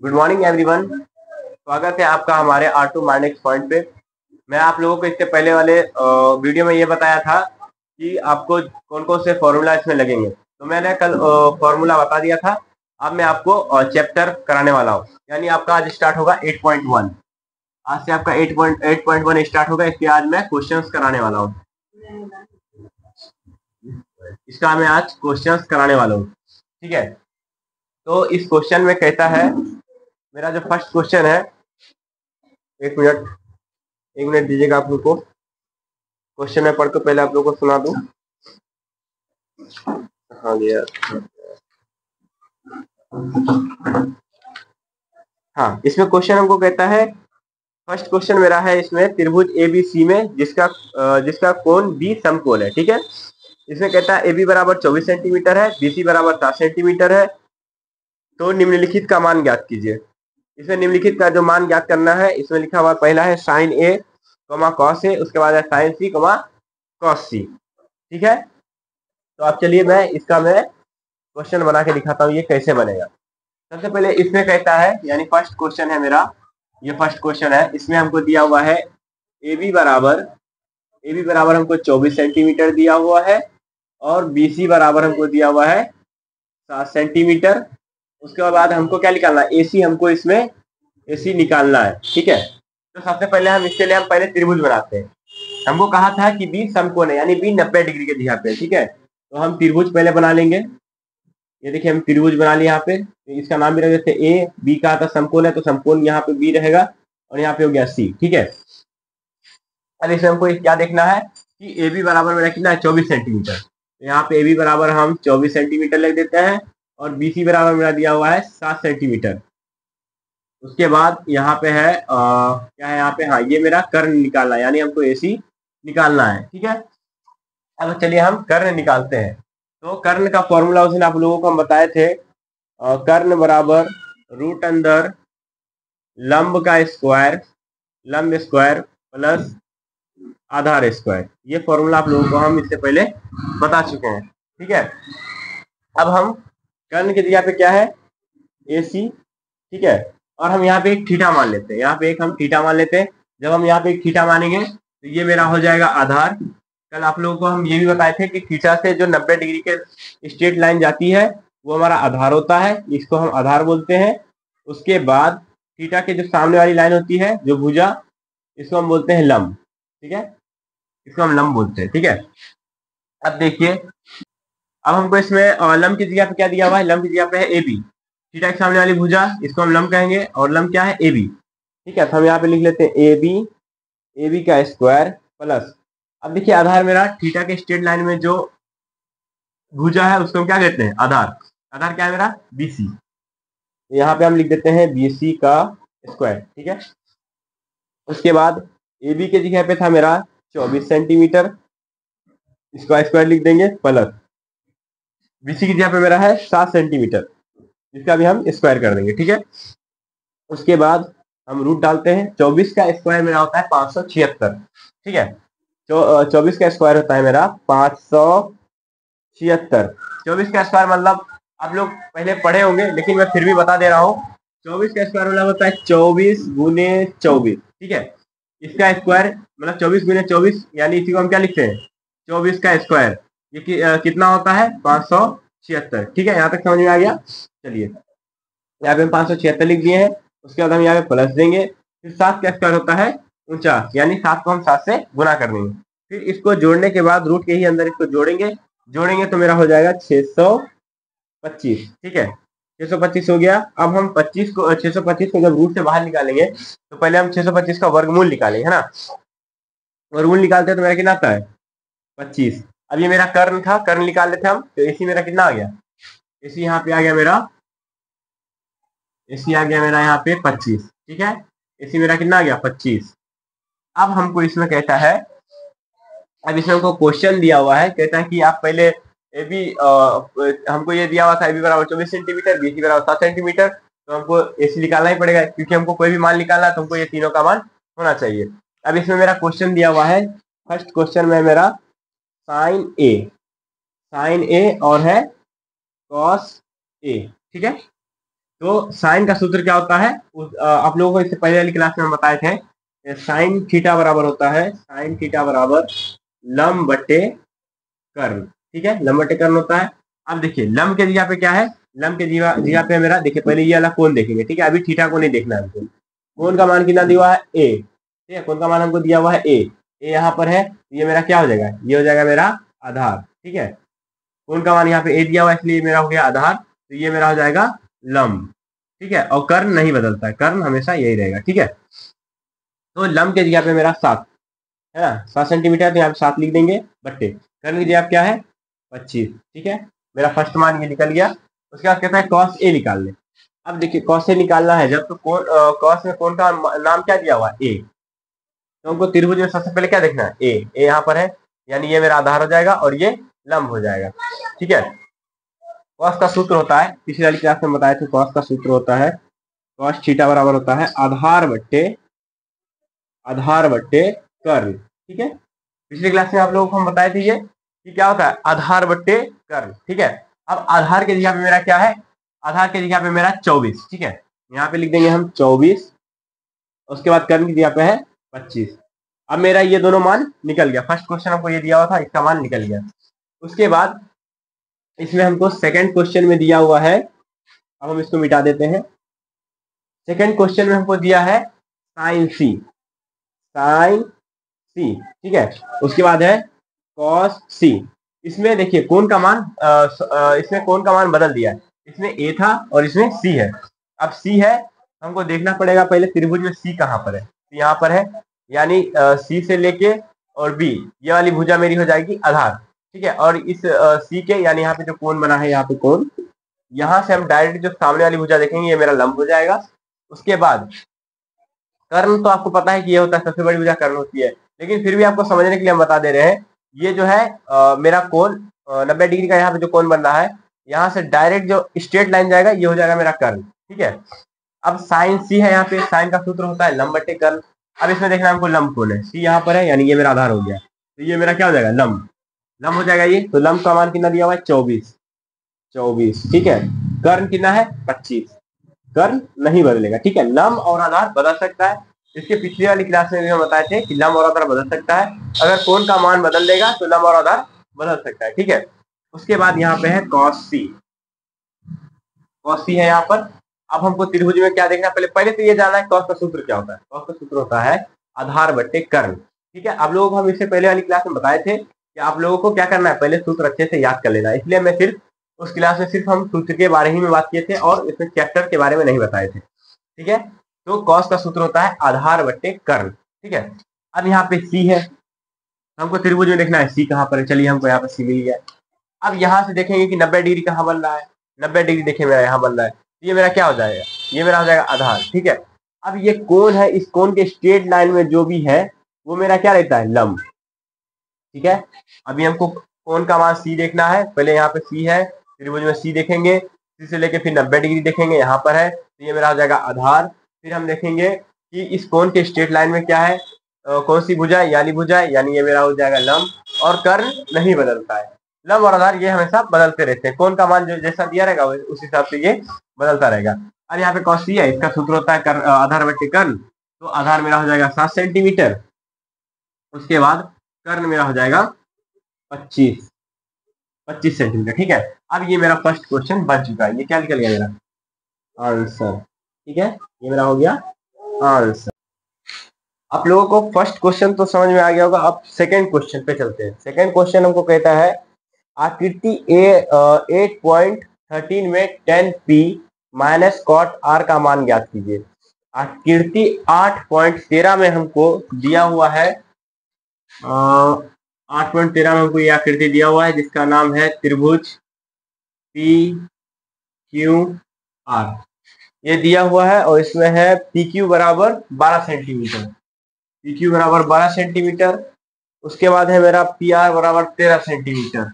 Good morning everyone. स्वागत है आपका हमारे R2 माइनेक्स पॉइंट पे। मैं आप लोगों को इससे पहले वाले वीडियो में ये बताया था कि आपको कौन कौन से फॉर्मूला इसमें लगेंगे, तो मैंने कल फॉर्मूला बता दिया था। अब मैं आपको चैप्टर कराने वाला हूँ, यानी आपका आज स्टार्ट होगा 8.1। आज से आपका 8.1 स्टार्ट होगा। इसके आज मैं क्वेश्चंस कराने वाला हूँ। इसका मैं आज क्वेश्चंस कराने वाला हूँ, ठीक है। तो इस क्वेश्चन में कहता है, मेरा जो फर्स्ट क्वेश्चन है, एक मिनट दीजिएगा आप लोग को। क्वेश्चन मैं पढ़ के पहले आप लोग को सुना दूं। हाँ गया। हाँ, इसमें क्वेश्चन हमको कहता है, फर्स्ट क्वेश्चन मेरा है इसमें, त्रिभुज एबीसी में जिसका कोण बी समकोण है, ठीक है। इसमें कहता है AB बराबर 24 सेंटीमीटर है, BC बराबर 7 सेंटीमीटर है, तो निम्नलिखित का मान ज्ञात कीजिए। इसमें निम्नलिखित का जो मान ज्ञात करना है, इसमें लिखा हुआ पहला है साइन ए कॉस ए, उसके बाद है साइन सी कॉस सी, ठीक है। तो अब चलिए मैं क्वेश्चन बना के दिखाता हूँ ये कैसे बनेगा। सबसे पहले इसमें कहता है, यानी फर्स्ट क्वेश्चन है मेरा, ये फर्स्ट क्वेश्चन है। इसमें हमको दिया हुआ है AB बराबर हमको 24 सेंटीमीटर दिया हुआ है, और BC बराबर हमको दिया हुआ है 7 सेंटीमीटर। उसके बाद हमको क्या निकालना है, AC हमको इसमें AC निकालना है, ठीक है। तो सबसे पहले इसके लिए हम पहले त्रिभुज बनाते हैं। हमको कहा था कि B समकोण है, यानी B 90 डिग्री के दिशा पे, ठीक है। तो हम त्रिभुज पहले बना लेंगे। ये देखिए हम त्रिभुज बना लिया यहाँ पे। तो इसका नाम भी रख देते ए, बी का था समकोण है, तो समकोण यहाँ पे बी रहेगा, और यहाँ पे हो गया सी, ठीक है। अब इसमें हमको क्या देखना है कि ए बी बराबर मेरा कितना है, 24 सेंटीमीटर। तो यहाँ पे ए बी बराबर हम 24 सेंटीमीटर लिख देते हैं, और बी सी बराबर मेरा दिया हुआ है 7 सेंटीमीटर। उसके बाद यहाँ पे है क्या है यहाँ पे, हाँ, ये मेरा कर्ण निकालना है, यानी हमको AC निकालना है, ठीक है। अब चलिए हम कर्ण निकालते हैं। तो कर्ण का फॉर्मूला उस दिन आप लोगों को हम बताए थे, कर्ण बराबर रूट अंदर लंब का स्क्वायर, लंब स्क्वायर प्लस आधार स्क्वायर। ये फॉर्मूला आप लोगों को हम इससे पहले बता चुके हैं, ठीक है। अब हम कर्ण की जगह पे क्या है, AC, ठीक है। और हम यहाँ पे एक थीटा मान लेते हैं, यहाँ पे एक हम थीटा मान लेते हैं। जब हम यहाँ पे एक थीटा मानेंगे तो ये मेरा हो जाएगा आधार। कल आप लोगों को हम ये भी बताए थे कि थीटा से जो 90 डिग्री के स्ट्रेट लाइन जाती है वो हमारा आधार होता है, इसको हम आधार बोलते हैं। उसके बाद थीटा के जो सामने वाली लाइन होती है, जो भुजा, इसको हम बोलते हैं लंब, ठीक है। इसको हम लंब बोलते हैं, ठीक है। अब देखिए, अब हमको इसमें लंब की जगह पे क्या दिया हुआ है, लंब की जगह पे है AB, थीटा के सामने वाली भुजा, इसको हम लंब कहेंगे, और लंब क्या है, AB, ठीक है। तो हम यहाँ पे लिख लेते हैं AB का स्क्वायर प्लस, अब देखिए आधार मेरा थीटा के स्ट्रेट लाइन में जो भुजा है उसको हम क्या कहते हैं, आधार। आधार क्या है मेरा, BC। यहाँ पे हम लिख देते हैं BC का स्क्वायर, ठीक है। उसके बाद AB के जगह पे था मेरा 24 सेंटीमीटर, इसका स्क्वायर लिख देंगे, प्लस BC की जगह पे मेरा है 7 सेंटीमीटर, इसका भी हम स्क्वायर कर देंगे, ठीक है। उसके बाद हम रूट डालते हैं। 24 का स्क्वायर मेरा होता है 576, ठीक है। 24 का स्क्वायर होता है मेरा 576। 24 का स्क्वायर मतलब आप लोग पहले पढ़े होंगे, लेकिन मैं फिर भी बता दे रहा हूँ। 24 का स्क्वायर मतलब होता है 24 गुने 24, ठीक है। इसका स्क्वायर मतलब 24 गुने 24, यानी इसी को हम क्या लिखते हैं, 24 का स्क्वायर। ये कितना होता है, 576, ठीक है। यहाँ तक समझ में आ गया। चलिए यहाँ पे हम 576 लिख दिए हैं। उसके बाद हम यहाँ पे प्लस देंगे। फिर 7 का स्क्वायर होता है 49, यानी 7 को हम 7 से गुना कर देंगे। फिर इसको जोड़ने के बाद रूट के ही अंदर इसको जोड़ेंगे तो मेरा हो जाएगा 625, ठीक है। 625 हो गया। अब हम 625 को जब रूट से बाहर निकालेंगे तो पहले हम 625 का वर्गमूल निकालेंगे, है ना। वर्गमूल निकालते हैं तो मेरा कितना आता है, 25। अब ये मेरा कर्ण था, कर्ण निकाल लेते हम, तो AC मेरा कितना आ गया, AC यहाँ पे आ गया मेरा, AC आ गया मेरा यहाँ पे 25, ठीक है। AC मेरा कितना आ गया, 25। अब हमको इसमें कहता है, अब इसमें हमको क्वेश्चन दिया हुआ है, कहता है कि आप पहले AB, हमको ये दिया हुआ था AB बराबर 24 सेंटीमीटर, BC बराबर 7 सेंटीमीटर, तो हमको AC निकालना ही पड़ेगा, क्योंकि हमको कोई भी मान निकालना है तो हमको ये तीनों का मान होना चाहिए। अब इसमें मेरा क्वेश्चन दिया हुआ है, फर्स्ट क्वेश्चन में मेरा साइन ए और है कॉस ए, ठीक है। तो साइन का सूत्र क्या होता है, आप लोगों को इससे पहले वाली क्लास में हम बताए थे, साइन थीटा बराबर होता है, साइन थीटा बराबर लंब बटे कर्ण। ठीक है, लंब बटे कर्ण होता है। अब देखिए लंब के जगह पे क्या है, लंब के जगह पे मेरा देखिए पहले ये वाला कोण देखेंगे। ठीक है, अभी थीटा को नहीं देखना है हमको। कोण का मान कितना दिया हुआ है, ए। ठीक है, कोण का मान हमको दिया हुआ है ए। ए यहाँ पर है, ये मेरा क्या हो जाएगा, ये हो जाएगा मेरा आधार। ठीक है, कोण का मान यहाँ पे ए दिया हुआ है, इसलिए मेरा हो गया आधार, तो ये मेरा हो जाएगा लंब। ठीक है, और कर्ण नहीं बदलता है, कर्ण हमेशा यही रहेगा। ठीक है, तो लंब के जगह पे मेरा 7 है ना, 7 सेंटीमीटर, तो यहाँ पे 7 लिख देंगे बट्टे कर्ण की जगह क्या है 25। ठीक है, मेरा फर्स्ट मान ये निकल गया। उसके बाद कहता है कॉस ए निकाल ले। अब देखिए कॉस ए निकालना है जब, तो कॉस में कोण का नाम क्या दिया हुआ है, ए। तो हमको त्रिभुज में सबसे पहले क्या देखना है, ए। ए यहाँ पर है, यानी ये मेरा आधार हो जाएगा और ये लंब हो जाएगा। ठीक है, कॉस का सूत्र होता है, पिछली वाली क्लास में बताए थे, कॉस का सूत्र होता है कॉस थीटा बराबर होता है आधार बट्टे कर्ण। ठीक है, पिछली क्लास में आप लोगों को हम बताए थे ये कि क्या होता है, आधार बट्टे कर्ण। ठीक है, अब आधार के जगह पे मेरा क्या है, आधार के जगह पे मेरा 24। ठीक है, यहाँ पे लिख देंगे हम 24, उसके बाद कर्ण की जगह पे है 25। अब मेरा ये दोनों मान निकल गया, फर्स्ट क्वेश्चन हमको ये दिया हुआ था, इसका मान निकल गया। उसके बाद इसमें हमको सेकंड क्वेश्चन में दिया हुआ है, अब हम इसको मिटा देते हैं। सेकंड क्वेश्चन में हमको दिया है साइन सी, साइन सी। ठीक है, उसके बाद है कॉस सी। इसमें देखिए कोण का मान इसमें कोण का मान बदल दिया है, इसमें ए था और इसमें सी है। अब सी है, हमको देखना पड़ेगा पहले त्रिभुज में सी कहाँ पर है, तो यहाँ पर है, यानी सी से लेके और बी, ये वाली भुजा मेरी हो जाएगी आधार। ठीक है, और इस सी के यानी यहाँ पे जो कोण बना है, यहाँ पे कोण, यहाँ से हम डायरेक्ट जो सामने वाली भुजा देखेंगे ये मेरा लंब हो जाएगा। उसके बाद कर्ण तो आपको पता है कि ये होता है, सबसे बड़ी भुजा कर्ण होती है, लेकिन फिर भी आपको समझने के लिए हम बता दे रहे हैं, ये जो है मेरा कोण 90 डिग्री का यहाँ पे जो कोण बन रहा है, यहाँ से डायरेक्ट जो स्ट्रेट लाइन जाएगा ये हो जाएगा मेरा कर्ण। ठीक है, अब साइन सी है, यहाँ पे साइन का सूत्र होता है लंब बटे कर्ण। अब इसमें देखना हमको लंब कौन है, सी यहाँ पर है, यानी ये मेरा आधार हो गया, तो ये मेरा क्या हो जाएगा, लंब। लंब हो जाएगा ये, तो लंब का मान कितना दिया हुआ है 24। ठीक है, कर्ण कितना है 25, कर्ण नहीं बदलेगा। ठीक है, लंब और आधार बदल सकता है, इसके पिछली वाली क्लास में भी हम बताए थे कि लंब और आधार बदल सकता है, अगर कोण का मान बदल देगा तो लंब और आधार बदल सकता है। ठीक है, उसके बाद यहाँ पे है कॉस सी, कॉस सी है यहाँ पर। अब हमको त्रिभुज में क्या देखना, पहले तो ये जानना है कॉस का सूत्र क्या होता है। कॉस का सूत्र होता है आधार बट्टे कर्ण। ठीक है, आप लोगों को हम इससे पहले वाली क्लास में बताए थे कि आप लोगों को क्या करना है, पहले सूत्र अच्छे से याद कर लेना है, इसलिए मैं सिर्फ उस क्लास में सिर्फ हम सूत्र के बारे ही में बात किए थे और इसमें चैप्टर के बारे में नहीं बताए थे। ठीक है, तो कॉस का सूत्र होता है आधार बट्टे कर्ण। ठीक है, अब यहाँ पे सी है, हमको त्रिभुज में देखना है सी कहाँ पर है, चलिए हमको यहाँ पे सी मिल गया। अब यहाँ से देखेंगे कि 90 डिग्री कहाँ बन रहा है, 90 डिग्री देखे मेरा यहाँ बन रहा है, ये मेरा क्या हो जाएगा, ये मेरा हो जाएगा आधार। ठीक है, अब ये कोण है, इस कोण के स्ट्रेट लाइन में जो भी है वो मेरा क्या रहता है, लंब। ठीक है, अभी हमको कोण का मान सी देखना है, पहले यहाँ पे सी है, त्रिभुज में सी देखेंगे, सी से लेके फिर 90 डिग्री देखेंगे, यहाँ पर है, तो ये मेरा हो जाएगा आधार। फिर हम देखेंगे कि इस कोण के स्ट्रेट लाइन में क्या है, कौन सी भुजा है, यानी भुजा है, यानी ये मेरा हो जाएगा लंब, और कर्ण नहीं बदलता है। लंब और आधार ये हमेशा बदलते रहते हैं, कोण का मान जो जैसा दिया रहेगा उस हिसाब से ये बदलता रहेगा। अब यहाँ पे कॉस सी है, इसका सूत्र होता है आधार बट्टे कर्ण, तो आधार मेरा हो जाएगा 7 सेंटीमीटर, उसके बाद कर्ण मेरा हो जाएगा 25 सेंटीमीटर। ठीक है, अब ये मेरा फर्स्ट क्वेश्चन बन चुका है, ये क्या निकल गया मेरा आंसर। ठीक है, ये मेरा हो गया आंसर। आप लोगों को फर्स्ट क्वेश्चन तो समझ में आ गया होगा, अब सेकंड क्वेश्चन पे चलते हैं। सेकंड क्वेश्चन हमको कहता है आकृति ए 8.13 में 10p माइनस कॉट आर का मान ज्ञात कीजिए। आकृति 8.13 में हमको दिया हुआ है 8.13 में हमको ये आकृति दिया हुआ है जिसका नाम है त्रिभुज पी क्यू आर, ये दिया हुआ है, और इसमें है पी क्यू बराबर 12 सेंटीमीटर, पी क्यू बराबर 12 सेंटीमीटर। उसके बाद है मेरा पी आर बराबर 13 सेंटीमीटर,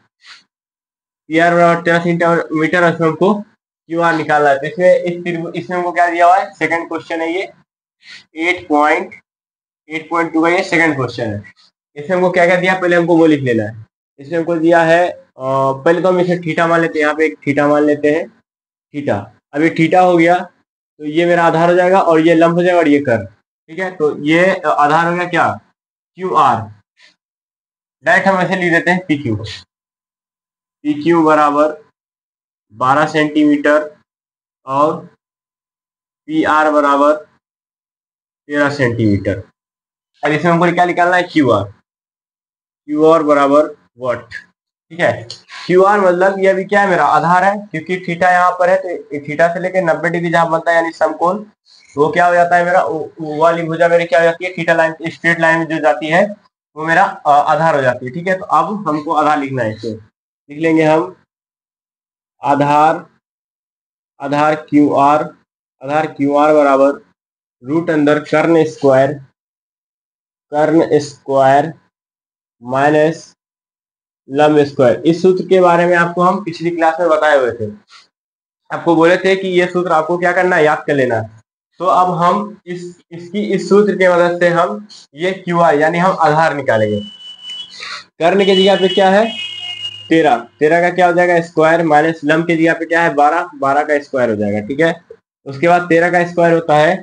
पी आर बराबर 13 सेंटीमीटर, उसमें हमको क्यू आर निकालना है। तो इसमें हमको क्या दिया हुआ है, सेकंड क्वेश्चन है ये, 8.2 का ये सेकंड क्वेश्चन है। इसमें हमको क्या क्या दिया, पहले हमको वो लिख लेना है। इसमें हमको दिया है पहले तो हम इसे थीटा मान लेते हैं, यहाँ पे एक थीटा मान लेते हैं, थीटा। अब ये थीटा हो गया तो ये मेरा आधार हो जाएगा और ये लंब हो जाएगा और ये कर्व। ठीक है, तो ये आधार हो गया क्या, क्यू आर। डायरेक्ट हम ऐसे लिख देते हैं पी क्यू। पी क्यू बराबर 12 सेंटीमीटर और पी आर बराबर 13 सेंटीमीटर। अब इसमें हमको क्या निकालना है, क्यू आर। क्यू आर बराबर वॉट। ठीक है, क्यू आर मतलब ये अभी क्या है, मेरा आधार है, क्योंकि थीटा यहाँ पर है तो थीटा से लेकर 90 डिग्री जहां बनता है यानी समकोण, तो वो क्या हो जाता है, मेरा वो वाली भुजा मेरी क्या हो जाती है, थीटा लाइन स्ट्रेट लाइन में जो जाती है वो मेरा आधार हो जाती है। ठीक है, तो अब हमको आधार लिखना है, इसे लिख लेंगे हम आधार, आधार क्यू आर बराबर रूट अंदर कर्ण स्क्वायर माइनस लंब स्क्वायर। इस सूत्र के बारे में आपको हम पिछली क्लास में बताए हुए थे, आपको बोले थे कि ये सूत्र आपको क्या करना है, याद कर लेना। तो अब हम इस सूत्र की मदद से हम ये क्यू आर यानी हम आधार निकालेंगे। कर्ण की जगह पे क्या है 13, 13 का क्या हो जाएगा स्क्वायर माइनस लंब की जगह पे क्या है 12, 12 का स्क्वायर हो जाएगा। ठीक है, उसके बाद 13 का स्क्वायर होता है,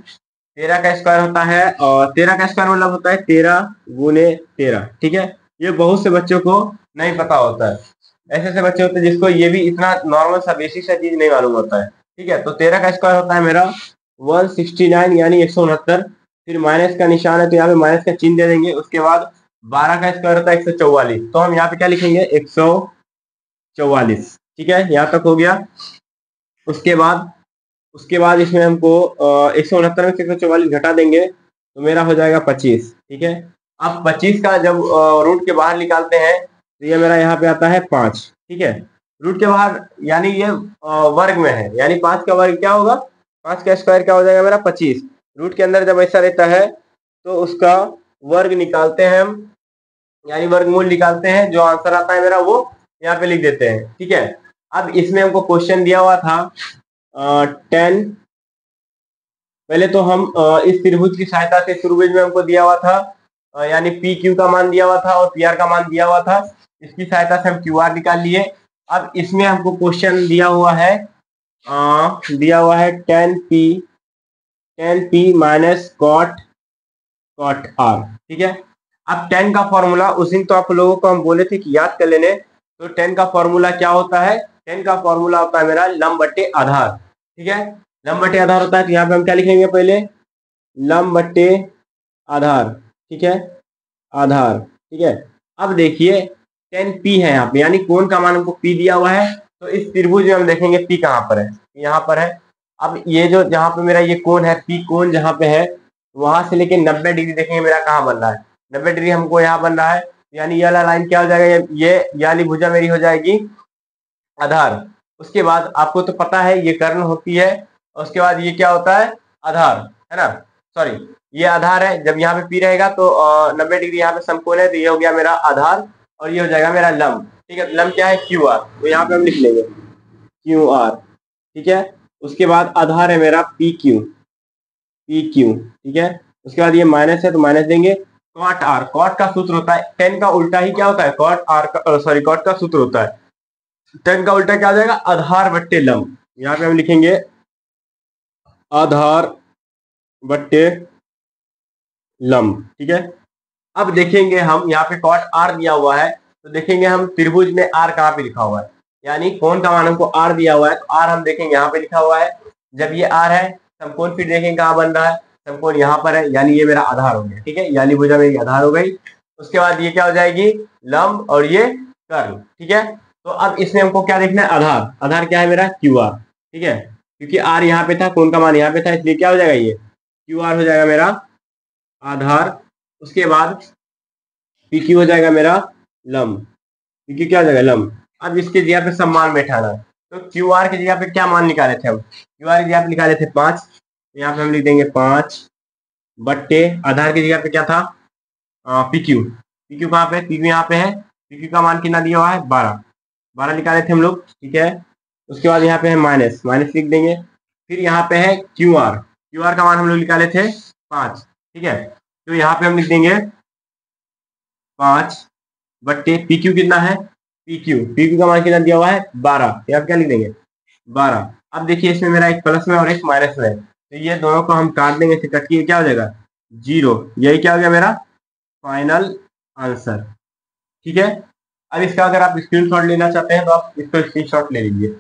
13 का स्क्वायर होता है और 13 का स्क्वायर मतलब होता है 13 गुने 13। ठीक है, ये बहुत से बच्चों को नहीं पता होता है, ऐसे ऐसे बच्चे होते हैं जिसको ये भी इतना नॉर्मल सा बेसिक सा चीज नहीं मालूम होता है। ठीक है, तो 13 का स्क्वायर होता है मेरा 169 यानी 169, फिर माइनस का निशान है तो यहाँ पे माइनस का चिन्ह दे देंगे। उसके बाद 12 का स्क्वायर होता है 144, तो हम यहाँ पे क्या लिखेंगे 144। ठीक है, यहाँ तक हो गया। उसके बाद इसमें हमको 169 में से 144 घटा देंगे तो मेरा हो जाएगा 25। ठीक है, अब 25 का जब रूट के बाहर निकालते हैं तो ये मेरा यहाँ पे आता है 5। ठीक है, रूट के बाहर यानी ये वर्ग में है, यानी 5 का वर्ग क्या होगा, 5 का स्क्वायर क्या हो जाएगा मेरा 25। रूट के अंदर जब ऐसा रहता है तो उसका वर्ग निकालते हैं हम, यानी वर्गमूल निकालते हैं, जो आंसर आता है मेरा वो यहाँ पे लिख देते हैं। ठीक है, अब इसमें हमको क्वेश्चन दिया हुआ था 10, पहले तो हम इस त्रिभुज की सहायता से त्रिभुज में हमको दिया हुआ था यानी पी क्यू का मान दिया हुआ था और पी आर का मान दिया हुआ था, इसकी सहायता से हम क्यू आर निकाल लिए। अब इसमें हमको क्वेश्चन दिया हुआ है 10 पी माइनस कॉट आर। ठीक है, अब 10 का फॉर्मूला उस दिन तो आप लोगों को हम बोले थे कि याद कर लेने, तो 10 का फॉर्मूला क्या होता है, 10 का फॉर्मूला होता है मेरा लंब बट्टे आधार। ठीक है, लंब बट्टे आधार होता है, तो यहाँ पे हम क्या लिखेंगे पहले लंब बट्टे आधार। ठीक है, आधार। ठीक है, अब देखिए 10 पी है यहाँ पे, यानी कोण का मान हमको पी दिया हुआ है, तो इस त्रिभुज में हम देखेंगे पी कहाँ पर है, यहाँ पर है। अब ये जो जहाँ पे मेरा ये कोण है पी कोण जहाँ पे है, वहां से लेके 90 डिग्री देखेंगे मेरा कहाँ बन रहा है, 90 डिग्री हमको यहाँ बन रहा है, यानी ये वाला लाइन क्या हो जाएगा, ये वाली भुजा मेरी हो जाएगी आधार। उसके बाद आपको तो पता है ये कर्ण होती है, उसके बाद ये क्या होता है आधार, है ना, सॉरी ये आधार है। जब यहाँ पे पी रहेगा तो 90 डिग्री यहाँ पे समकोण है, तो ये हो गया मेरा आधार और ये हो जाएगा मेरा लंब। ठीक है, लंब क्या है क्यू आर, तो यहाँ पे हम लिख लेंगे क्यू आर। ठीक है, उसके बाद आधार है मेरा पी क्यू। ठीक है, उसके बाद ये माइनस है तो माइनस देंगे। कॉट आर, कॉट का सूत्र होता है 10 का उल्टा ही क्या होता है कॉट आर का, सॉरी कॉट का सूत्र होता है 10 का उल्टा क्या आ जाएगा आधार बट्टे लंब। यहाँ पे हम लिखेंगे आधार बट्टे लंब। ठीक है, अब देखेंगे हम यहाँ पे कॉट आर दिया हुआ है, तो देखेंगे हम त्रिभुज में आर कहाँ पे लिखा हुआ है, यानी कोण का मान हमको आर दिया हुआ है, तो आर हम देखेंगे यहाँ पे लिखा हुआ है। जब ये आर है समकोण फिर देखेंगे कहाँ बन रहा है, समकोण यहाँ पर है, यानी ये मेरा आधार हो गया। ठीक है, यानी भुजा मेरी आधार हो गई। उसके बाद ये क्या हो जाएगी लंब और ये कर्ण। ठीक है, तो अब इसमें हमको क्या देखना है आधार, आधार क्या है मेरा क्यू आर। ठीक है, क्योंकि आर यहाँ पे था कोण का मान यहाँ पे था, इसलिए क्या हो जाएगा ये क्यू आर हो जाएगा मेरा आधार। उसके बाद पी क्यू हो जाएगा मेरा लंब, पी क्यू क्या हो जाएगा लंब। अब इसके जगह पे सब मान बैठाना है, तो क्यू आर की जगह पे क्या मान निकाले थे हम, क्यू आर की जगह पे निकाले थे 5, यहाँ पे हम लिख देंगे 5 बट्टे आधार की जगह पे क्या था पी क्यू। पी क्यू कहाँ पे, पी क्यू यहाँ पे है, पी क्यू का मान कितना दिया हुआ है 12, 12 निकाले थे हम लोग। ठीक है, उसके बाद यहाँ पे है माइनस, माइनस लिख देंगे। फिर यहाँ पे है क्यू आर, क्यू आर का मान हम लोग निकाले थे 5। ठीक है, तो यहाँ पे हम लिख देंगे 5 बट्टे पी क्यू कितना है, पी क्यू का मान कितना दिया हुआ है 12, यहाँ क्या लिख देंगे 12। अब देखिए इसमें मेरा एक प्लस में और एक माइनस में है, तो ये दोनों को हम काट देंगे, कट के क्या हो जाएगा 0। यही क्या हो गया मेरा फाइनल आंसर। ठीक है, अब इसका अगर आप स्क्रीनशॉट लेना चाहते हैं तो आप इसको स्क्रीनशॉट ले लीजिए।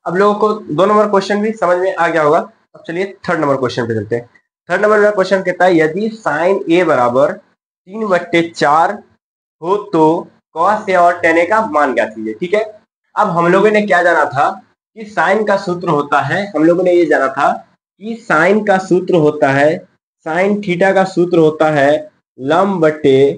अब लोगों को 2 नंबर क्वेश्चन भी समझ में आ गया होगा। अब चलिए 3rd नंबर क्वेश्चन पे चलते हैं। 3rd नंबर का क्वेश्चन कहता है यदि साइन ए बराबर 3/4 हो तो कॉस ए और टेन ए का मान ज्ञात कीजिए। ठीक है, अब हम लोगों ने क्या जाना था कि साइन का सूत्र होता है, हम लोगों ने ये जाना था कि साइन का सूत्र होता है, साइन थीटा का सूत्र होता है लंब बटे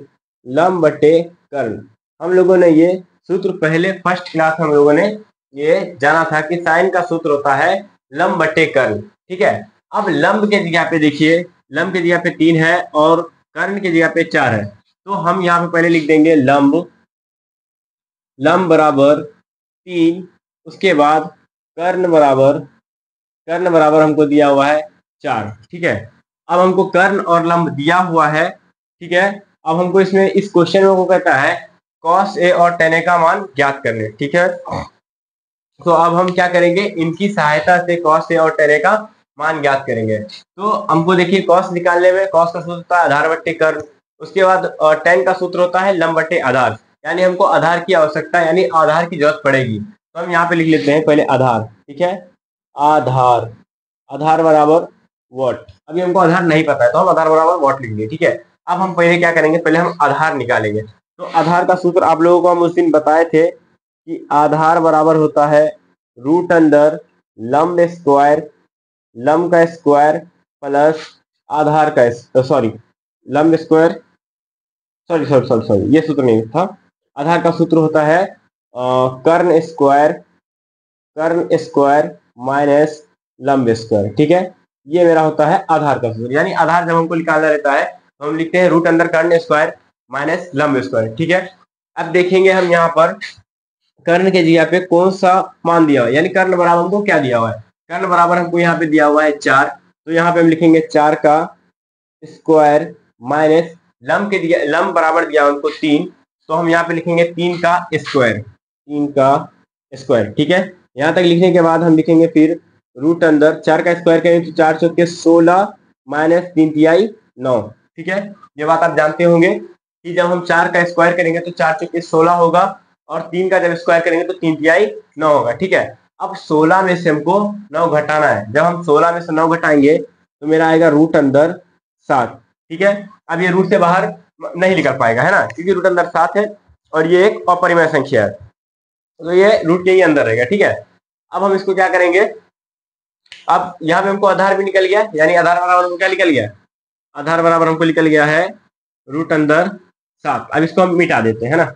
कर्ण। हम लोगों ने ये सूत्र पहले फर्स्ट क्लास में हम लोगों ने ये जाना था कि साइन का सूत्र होता है लंब बटे कर्ण। ठीक है, अब लंब के जगह पे देखिए, लंब के जगह पे 3 है और कर्ण के जगह पे 4 है, तो हम यहाँ पे पहले लिख देंगे लंब बराबर 3, उसके बाद कर्ण बराबर हमको दिया हुआ है 4। ठीक है, अब हमको कर्ण और लंब दिया हुआ है। ठीक है, अब हमको इसमें इस क्वेश्चन में को कहता है कॉस ए और टेन ए का मान ज्ञात करने। ठीक है, तो अब हम क्या करेंगे, इनकी सहायता से कॉस ए और टेन ए का मान ज्ञात करेंगे। तो हमको देखिए कॉस निकालने में कॉस का सूत्र होता है आधार बट्टे कर्ण, उसके बाद टेन का सूत्र होता है लंब बट्टे आधार, यानी हमको आधार की आवश्यकता यानी आधार की जरूरत पड़ेगी। तो हम यहाँ पे लिख लेते हैं पहले आधार। ठीक है, आधार बराबर वॉट। अभी हमको आधार नहीं पता है तो हम आधार बराबर वॉट लिखेंगे। ठीक है, अब हम पहले क्या करेंगे, पहले हम आधार निकालेंगे। तो आधार का सूत्र आप लोगों को हम उस दिन बताए थे कि आधार बराबर होता है रूट अंदर लंब स्क्वायर, लंब का स्क्वायर प्लस आधार का सॉरी लंब स्क्वायर सॉरी ये सूत्र नहीं था। आधार का सूत्र होता है कर्ण स्क्वायर माइनस लंब स्क्वायर। ठीक है, ये मेरा होता है आधार का सूत्र, यानी आधार जब हमको निकालना रहता है तो हम लिखते हैं रूट अंदर कर्ण स्क्वायर माइनस लंब स्क्वायर। ठीक है, अब देखेंगे हम यहाँ पर कर्ण के जगह पे कौन सा मान दिया हुआ है, यानी कर्ण बराबर हमको क्या दिया हुआ है, कर्ण बराबर हमको यहाँ पे दिया हुआ है 4, तो यहाँ पे हम लिखेंगे 4 का स्क्वायर माइनस लंब के दिया, लंब बराबर दिया हमको 3, तो हम यहाँ पे लिखेंगे 3 का स्क्वायर। ठीक है, यहाँ तक लिखने के बाद हम लिखेंगे फिर रूट अंदर 4 का स्क्वायर करेंगे तो 4 चौके 16 माइनस 3 तिहाई 9। ठीक है, ये बात आप जानते होंगे कि जब हम 4 का स्क्वायर करेंगे तो 4 चौके 16 होगा और 3 का जब स्क्वायर करेंगे तो 3 तिहाई 9 होगा। ठीक है, अब 16 में से हमको 9 घटाना है, जब हम 16 में से 9 घटाएंगे तो मेरा आएगा रूट अंदर 7। ठीक है, अब ये रूट से बाहर नहीं निकल पाएगा है ना, क्योंकि रूट अंदर 7 है और ये एक अपरिमेय संख्या है, तो ये रूट के ही अंदर रहेगा। ठीक है, अब हम इसको क्या करेंगे, अब यहाँ पे हमको आधार भी निकल गया, यानी आधार बराबर हमको क्या निकल गया, आधार बराबर हमको निकल गया है रूट अंदर 7। अब इसको हम मिटा देते हैं ना,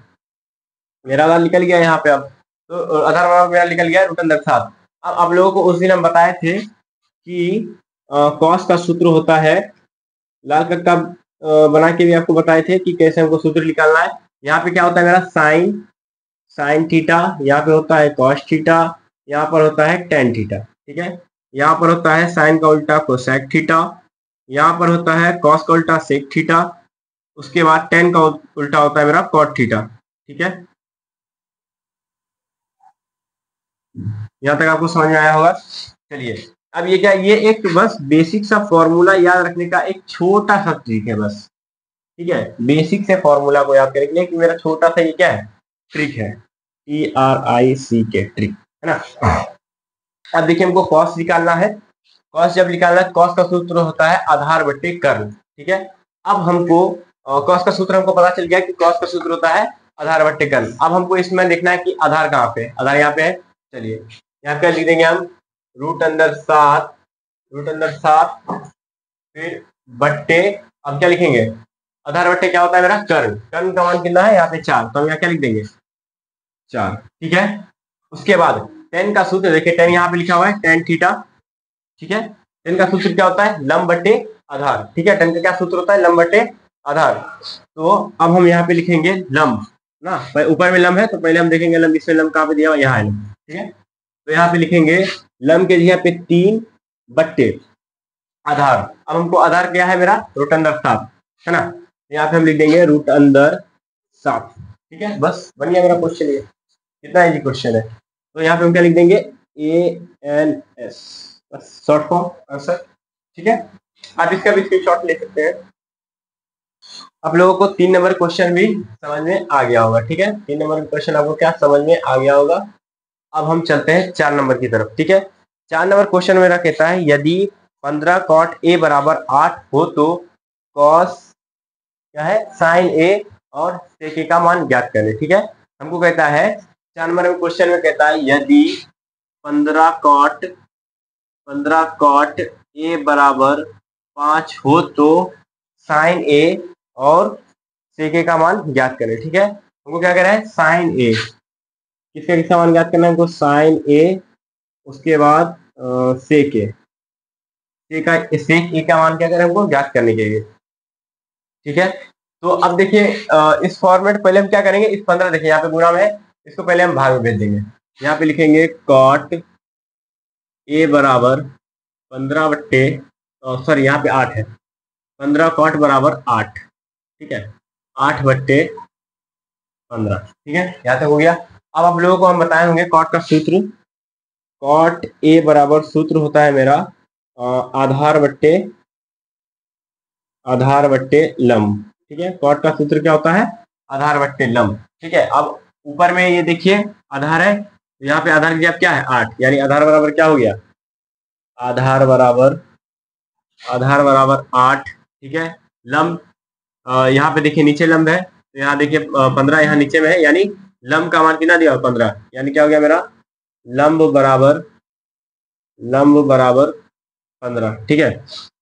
मेरा आधार निकल गया यहाँ पे, अब तो आधार बराबर मेरा निकल गया रूट अंदर 7। अब आप लोगों को उस दिन हम बताए थे कि कॉस का सूत्र होता है, लाल कक्का बना के भी आपको बताए थे कि कैसे हमको सूत्र निकालना है। यहाँ पे क्या होता है मेरा साइन थीटा, यहाँ पे होता है कॉस थीटा, यहाँ पर होता है टेन थीटा। ठीक है, यहाँ पर होता है साइन का उल्टा कोसेक थीटा, यहाँ पर होता है कॉस का उल्टा सेक थीटा, उसके बाद टेन का उल्टा होता है मेरा कॉट थीटा। ठीक है, यहाँ तक आपको समझ में आया होगा। चलिए, अब ये क्या, ये एक बस बेसिक सा फॉर्मूला याद रखने का एक छोटा सा ट्रिक है बस। ठीक है, बेसिक से फॉर्मूला को याद करने के लिए मेरा छोटा सा ये क्या है, ट्रिक है, TRIC के ट्रिक है ना। अब देखिए हमको कॉस निकालना है, कॉस जब निकालना है कॉस का सूत्र होता है आधार बट्टे कर्ण। ठीक है, अब हमको कॉस का सूत्र हमको पता चल गया कि कॉस का सूत्र होता है आधार बट्टे कर्ण। अब हमको इसमें देखना है कि आधार कहाँ पे, आधार यहाँ पे है। चलिए यहाँ पे लिख देंगे हम रूट अंदर 7 फिर बट्टे, अब क्या लिखेंगे, आधार बट्टे क्या होता है मेरा कर्ण, कर्ण का मान कितना है यहाँ पे 4, तो हम यहाँ क्या लिख देंगे 4। ठीक है, उसके बाद टेन का सूत्र देखिए, टेन यहाँ पे लिखा हुआ है टेन थीटा। ठीक है, टेन का सूत्र क्या होता है लंब बट्टे आधार। ठीक है, टेन का क्या सूत्र होता है लंब बट्टे आधार। तो अब हम यहाँ पे लिखेंगे लंब ना, ऊपर में लंब है तो पहले हम देखेंगे लंब, इसमें लंब कहाँ पे दिया हुआ, यहाँ है लंब। ठीक है, तो यहाँ पे लिखेंगे लंब के जगह पे 3 बट्टे आधार। अब हमको आधार क्या है मेरा रूट अंदर 7 है ना, यहाँ पे हम लिख देंगे रूट अंदर 7। ठीक है, बस बन गया मेरा क्वेश्चन ये, कितना इजी क्वेश्चन है। तो यहाँ पे हम क्या लिख देंगे, ANS, बस शॉर्ट फॉर्म आंसर। ठीक है, आप इसका भी स्क्रीनशॉट ले सकते हैं। आप लोगों को 3 नंबर क्वेश्चन भी समझ में आ गया होगा। ठीक है, 3 नंबर क्वेश्चन आपको क्या समझ में आ गया होगा। अब हम चलते हैं 4 नंबर की तरफ। ठीक है, 4 नंबर क्वेश्चन मेरा कहता है यदि 15 cot A बराबर 8 हो तो cos क्या है, sin A और sec A का मान ज्ञात करें। ठीक है, हमको कहता है 4 नंबर क्वेश्चन में कहता है यदि 15 cot A बराबर 5 हो तो sin A और sec A का मान ज्ञात करें। ठीक है, हमको क्या कह रहा है, sin A, किसका मान ज्ञात करना है हमको, sin A, उसके बाद sec A, sec A का मान क्या करें हमको ज्ञात करने के लिए। ठीक है, तो अब देखिए इस फॉर्मेट पहले हम क्या करेंगे, इस 15 देखिए यहाँ पे गुणा में है, इसको पहले हम भाग में भेज देंगे। यहाँ पे लिखेंगे cot A बराबर 15 बट्टे, सॉरी यहाँ पे 8 है, 15 cot बराबर 8। ठीक है, 8 बट्टे 15। ठीक है, यहाँ तक हो गया। अब आप लोगों को हम बताए होंगे कॉट का सूत्र, कॉट ए बराबर सूत्र होता है मेरा आधार बट्टे लंब। ठीक है, कॉट का सूत्र क्या होता है, आधार बट्टे लंब। ठीक है, अब ऊपर में ये देखिए आधार है, तो यहाँ पे आधार की जगह क्या है 8, यानी आधार बराबर क्या हो गया, आधार बराबर 8। ठीक है, लंब यहाँ पे देखिए नीचे लंब है, तो यहाँ देखिए 15 यहाँ नीचे में है, यानी लंब का मान कितना दिया 15, यानी क्या हो गया मेरा लंब बराबर 15। ठीक है,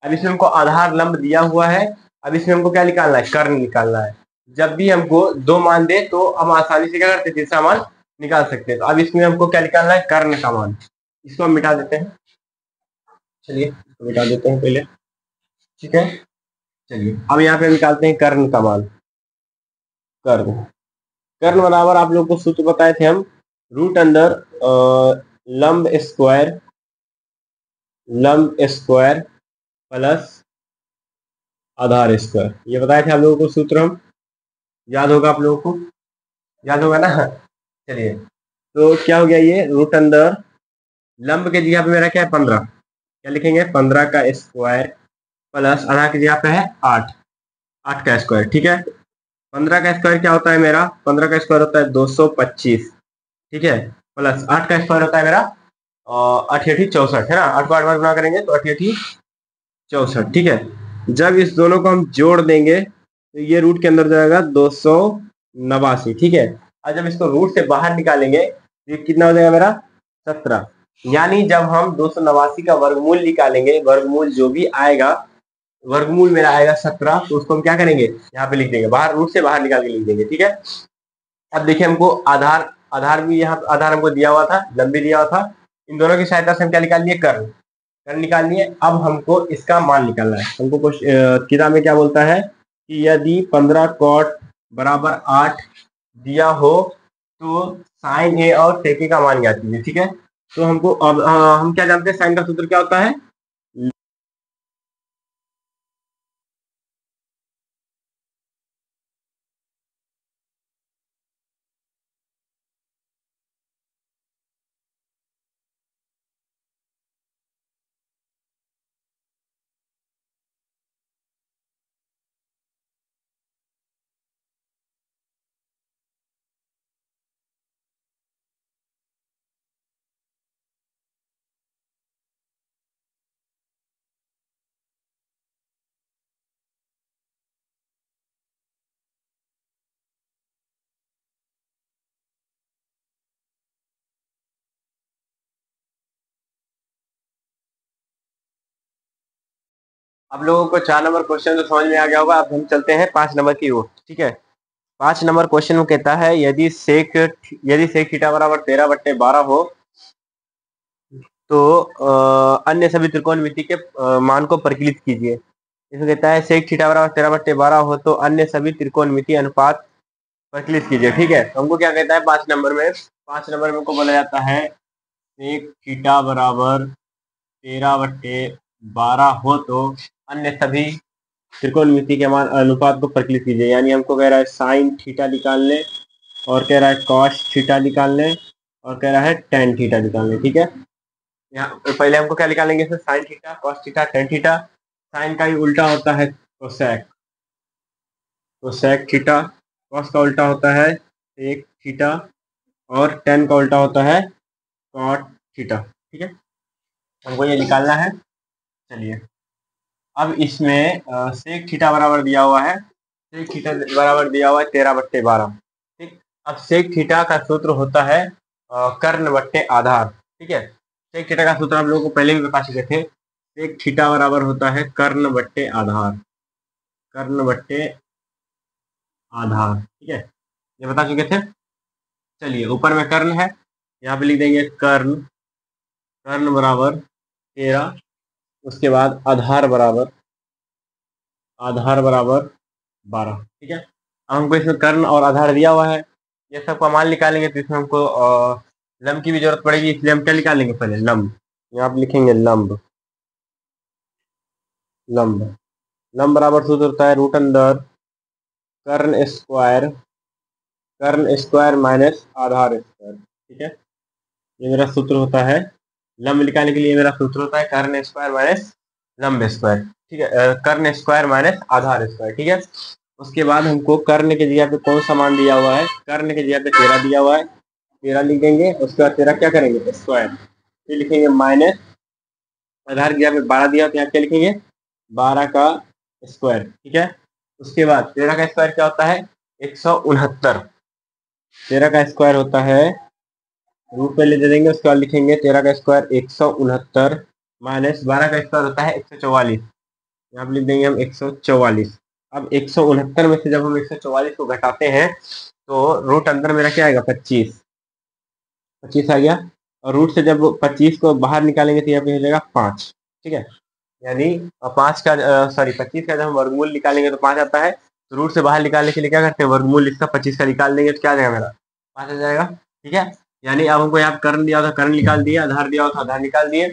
अब इसमें हमको आधार लंब दिया हुआ है। अब इसमें हमको क्या निकालना है, कर्ण निकालना है। जब भी हमको 2 मान दे तो हम आसानी से क्या करते हैं, तीसरा मान निकाल सकते हैं। तो अब इसमें हमको क्या निकालना है, कर्ण का मान। इसको हम मिटा देते हैं, चलिए इसको मिटा देते हैं पहले। ठीक है, चलिए अब यहाँ पे निकालते हैं कर्ण का मान। कर्ण कर्ण बराबर आप लोग को सूत्र बताए थे हम, रूट अंडर लंब स्क्वायर प्लस आधार स्क्वायर, ये बताए थे आप लोगों को सूत्र, हम याद होगा आप लोगों को, याद होगा ना। चलिए, तो क्या हो गया, ये रूट अंडर लंब के जगह पे मेरा क्या है 15, क्या लिखेंगे 15 का स्क्वायर प्लस आधार की जगह पे है 8 का स्क्वायर। ठीक है, 15 का स्क्वायर क्या होता है मेरा, 15 का स्क्वायर होता है 225। ठीक है, प्लस 8 का स्क्वायर होता है मेरा 8×8 = 64 है ना, 8 को 8 बार गुणा करेंगे तो 8×8 = 64। ठीक है, जब इस दोनों को हम जोड़ देंगे तो ये रूट के अंदर जाएगा 289। ठीक है, और जब इसको रूट से बाहर निकालेंगे तो ये कितना हो जाएगा मेरा 17, यानी जब हम 289 का वर्गमूल निकालेंगे, वर्गमूल जो भी आएगा, वर्गमूल मेरा आएगा 17, तो उसको हम क्या करेंगे यहाँ पे लिख देंगे, बाहर रूट से बाहर निकाल के लिख देंगे। ठीक है, अब देखिए हमको आधार भी यहाँ आधार हमको दिया हुआ था, लंब भी दिया हुआ था, इन दोनों की सहायता से हम क्या निकाल लिए, कर्ण निकाल लिए। अब हमको इसका मान निकालना है। हमको किताब में क्या बोलता है कि यदि 15 cot बराबर 8 दिया हो तो sin A और sec A का मान ज्ञात कीजिए। ठीक है, तो हमको अब हम क्या जानते हैं, साइन का सूत्र क्या होता है, आप लोगों को 4 नंबर क्वेश्चन तो समझ में आ गया होगा। अब हम चलते हैं 5 नंबर की ओर। ठीक है, 5 नंबर क्वेश्चन में कहता है यदि सेक थीटा बराबर 13/12 हो तो अन्य सभी त्रिकोणमिति के मान को परिकलित कीजिए। इसमें कहता है सेक थीटा बराबर 13/12 हो तो अन्य सभी त्रिकोणमिति अनुपात परिकलित कीजिए। ठीक है, तो हमको क्या कहता है 5 नंबर में, 5 नंबर में को बोला जाता है सेक थीटा बराबर 13/12 हो तो अन्य सभी त्रिकोणमिति के मान अनुपात को परिकलित कीजिए। यानी हमको कह रहा है साइन थीटा निकालने और कह रहा है कॉस थीटा निकालने, और कह रहा है टेन थीटा निकालने। ठीक है, यहाँ पहले हमको क्या निकालेंगे इसमें, sine theta, cos theta, tan theta. Sine का ही उल्टा होता है कोसेक, कोसेक थीटा। कॉस का उल्टा होता है सेक थीटा, और टेन का उल्टा होता है कॉट थीटा। ठीक है, हमको ये निकालना है। चलिए, अब इसमें सेक थीटा बराबर दिया हुआ है, सेक थीटा बराबर दिया हुआ है 13/12। ठीक, अब सेक थीटा का सूत्र होता है कर्ण बट्टे आधार। ठीक है, सेक थीटा का सूत्र आप लोगों को पहले भी बता चुके थे। सेक थीटा बराबर होता है कर्ण बट्टे आधार, कर्ण बट्टे आधार। ठीक है, ये बता चुके थे। चलिए, ऊपर में कर्ण है, यहाँ पे लिख देंगे कर्ण, कर्ण बराबर 13, उसके बाद आधार बराबर, आधार बराबर 12। ठीक है, अब हमको इसमें कर्ण और आधार दिया हुआ है, ये सब का मान निकालेंगे तो इसमें हमको लंब की भी जरूरत पड़ेगी, इसलिए हम क्या निकालेंगे पहले, लंब। यहाँ पे लिखेंगे लंब, लंब। लंब बराबर सूत्र होता है रूट अंदर कर्ण स्क्वायर, कर्ण स्क्वायर माइनस आधार स्क्वायर। ठीक है, ये मेरा सूत्र होता है। लंब निकालने के लिए मेरा सूत्र होता है कर्ण स्क्वायर माइनस लंब स्क्वायर। ठीक है, कर्ण स्क्वायर माइनस आधार स्क्वायर। ठीक है, उसके बाद हमको कर्ण के जगह पे कौन सा मान दिया हुआ है, कर्ण के जगह पे 13 दिया हुआ है, 13 लिख देंगे। उसके बाद 13 क्या करेंगे, स्क्वायर, फिर लिखेंगे माइनस आधार की जगह पे 12 दिया, तो यहाँ क्या लिखेंगे, 12 का स्क्वायर। ठीक है, उसके बाद 13 का स्क्वायर क्या होता है, 169। 13 का स्क्वायर होता है, रूट पहले दे देंगे, उसके बाद लिखेंगे 13 का स्क्वायर 169 माइनस 12 का स्क्वायर होता है 144, यहाँ पे लिख देंगे हम 144। अब 169 में से जब हम 144 को घटाते हैं तो रूट अंदर मेरा क्या आएगा, 25, 25 आ गया। और रूट से जब 25 को बाहर निकालेंगे तो यहाँ पे हो जाएगा 5। ठीक है, यानी 5 का सॉरी 25 का जब हम वर्गमूल निकालेंगे तो 5 आता है। तो रूट से बाहर निकालने के लिए क्या करते हैं, वर्गमूल इसका 25 का निकाल देंगे तो क्या आ जाएगा मेरा, 5 आ जाएगा। ठीक है, यानी अब हमको यहाँ कर्ण दिया था, कर्ण निकाल दिया, आधार दिया हुआ था, आधार निकाल दिए।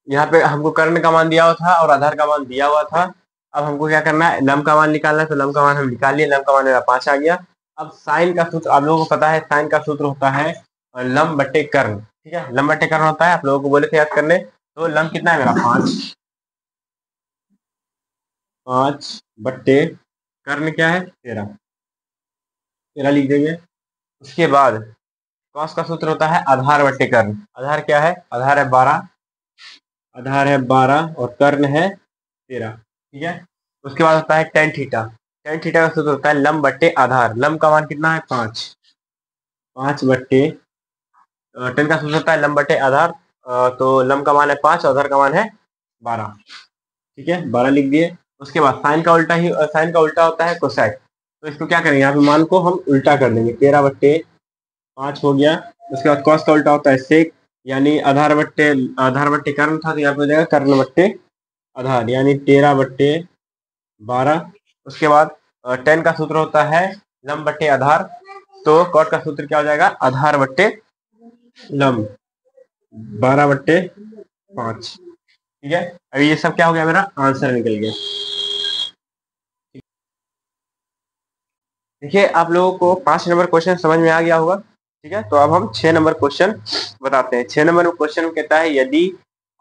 यहाँ पे हमको कर्ण का मान दिया हुआ था और आधार का मान दिया हुआ था। अब हमको क्या करना है, लंब का मान निकालना है, तो लंब का मान हम निकाल लिए, लंब का मान मेरा 5 आ गया। अब साइन का सूत्र आप लोगों को पता है, साइन का सूत्र होता है लंब बट्टे कर्ण। ठीक है, लंब बट्टे कर्ण होता है, आप लोगों को बोले थे याद करने। तो लंब कितना है मेरा, 5, 5 बट्टे कर्ण क्या है, 13, 13 लिख देंगे। उसके बाद कॉस का सूत्र होता है आधार बट्टे कर्ण, आधार क्या है, आधार है 12, आधार है 12 और कर्ण है 13। ठीक है, उसके बाद होता है टेन थीटा, टेन थीटा का सूत्र होता है लंब बट्टे आधार, लंब का मान कितना है, 5, 5 बट्टे टेन का सूत्र होता है लंब बट्टे आधार, तो लंब का मान है 5, आधार का मान है 12। ठीक है, 12 लिख दिए। उसके बाद साइन का उल्टा ही, साइन का उल्टा होता है कोसेक, तो इसको क्या करेंगे, यहाँ पे मान को हम उल्टा कर देंगे, 13/5 हो गया। उसके बाद कॉस का उल्टा होता है सेक, यानी आधार बट्टे कर्ण था, तो यहाँ पे हो जाएगा कर्ण बट्टे आधार, यानी 13/12। उसके बाद टेन का सूत्र होता है लंब बट्टे आधार, तो कॉट का सूत्र क्या हो जाएगा, आधार बट्टे लंब, 12/5। ठीक है, अभी ये सब क्या हो गया, मेरा आंसर निकल गया। देखिए, आप लोगों को 5 नंबर क्वेश्चन समझ में आ गया होगा। ठीक है, तो अब हम 6 नंबर क्वेश्चन बताते हैं। 6 नंबर क्वेश्चन कहता है, यदि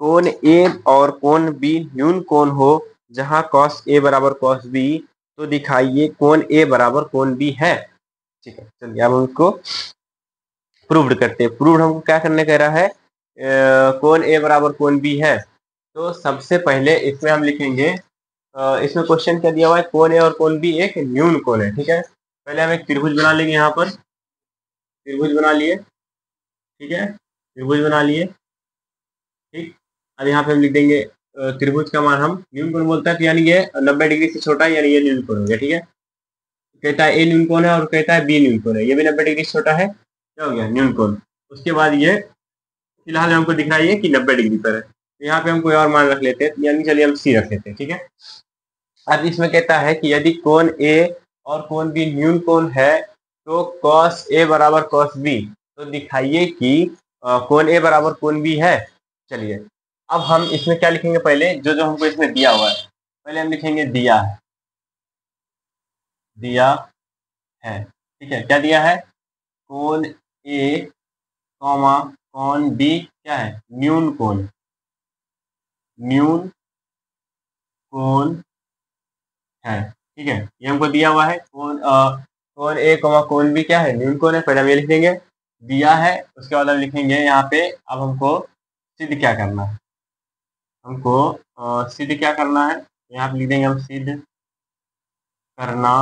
कोण ए और कोण बी न्यून कोण हो जहां cos a बराबर cos b, तो दिखाइए कोण ए बराबर कोण बी है। ठीक है, चलिए अब हम इसको प्रूव्ड करते हैं। प्रूव्ड हमको क्या करने कह रहा है, कोण ए बराबर कोण बी है। तो सबसे पहले इसमें हम लिखेंगे, इसमें क्वेश्चन क्या दिया हुआ है, कोण ए और कोण बी एक न्यून कोण है। ठीक है, पहले हम एक त्रिभुज बना लेंगे, यहाँ पर त्रिभुज बना लिए। ठीक है, त्रिभुज बना लिए। ठीक, अब यहाँ पे हम लिख देंगे त्रिभुज का मान हम न्यून कोण बोलता है, तो यानी ये 90 डिग्री से छोटा है, यानी ये न्यून कोण हो गया। ठीक है, कहता है ए न्यून कोण है और कहता है बी न्यून कोण है, ये भी 90 डिग्री से छोटा है, क्या हो गया, न्यून कोण। उसके बाद ये फिलहाल हमको दिख रहा है कि 90 डिग्री पर है, तो यहाँ पे हम कोई और मान रख लेते हैं, यानी चलिए हम सी रख लेते हैं। ठीक है, अब इसमें कहता है कि यदि कोण ए और कोण बी न्यून कोण है तो cos ए बराबर cos बी, तो दिखाइए कि कोण ए बराबर कोण बी है। चलिए, अब हम इसमें क्या लिखेंगे, पहले जो जो हमको इसमें दिया हुआ है, पहले हम लिखेंगे दिया है, दिया है। ठीक है, क्या दिया है, कोण ए कॉमा कोण बी क्या है, न्यून कोण, न्यून कोण है। ठीक है, ये हमको दिया हुआ है, कोण ए कॉमा कोण बी क्या है, न्यून कोण है। पहले हम ये लिख देंगे, दिया है, उसके बाद हम लिखेंगे यहाँ पे, अब हमको सिद्ध क्या करना है, हमको सिद्ध क्या करना है, यहाँ पे लिख देंगे हम सिद्ध करना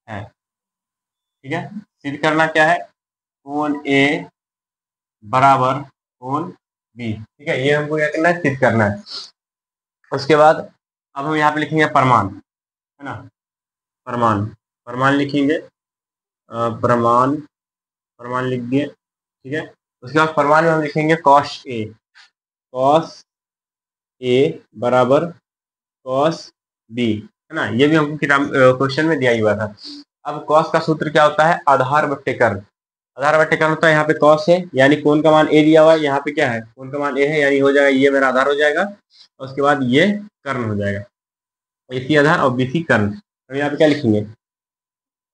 है। ठीक है, सिद्ध करना क्या है, कोण ए बराबर कोण बी। ठीक है, ये हमको क्या करना है, सिद्ध करना है। उसके बाद अब हम यहाँ पे लिखेंगे प्रमाण, है ना, प्रमाण, प्रमाण लिखेंगे, प्रमाण, प्रमाण लिख दिए। ठीक है, उसके बाद प्रमाण में हम लिखेंगे कॉस ए, कॉस ए बराबर कॉस बी, है ना, ये भी हमको किताब क्वेश्चन में दिया ही हुआ था। अब कॉस का सूत्र क्या होता है, आधार बट्टे कर्ण, आधार बट्टे कर्ण होता है, यहाँ पे कॉस है यानी कोण का मान ए दिया हुआ है, यहाँ पे क्या है, कोण का मान ए है यानी हो जाएगा, ये मेरा आधार हो जाएगा, और उसके बाद ये कर्ण हो जाएगा, एसी आधार और बीसी कर्ण। तो यहाँ पे क्या लिखेंगे,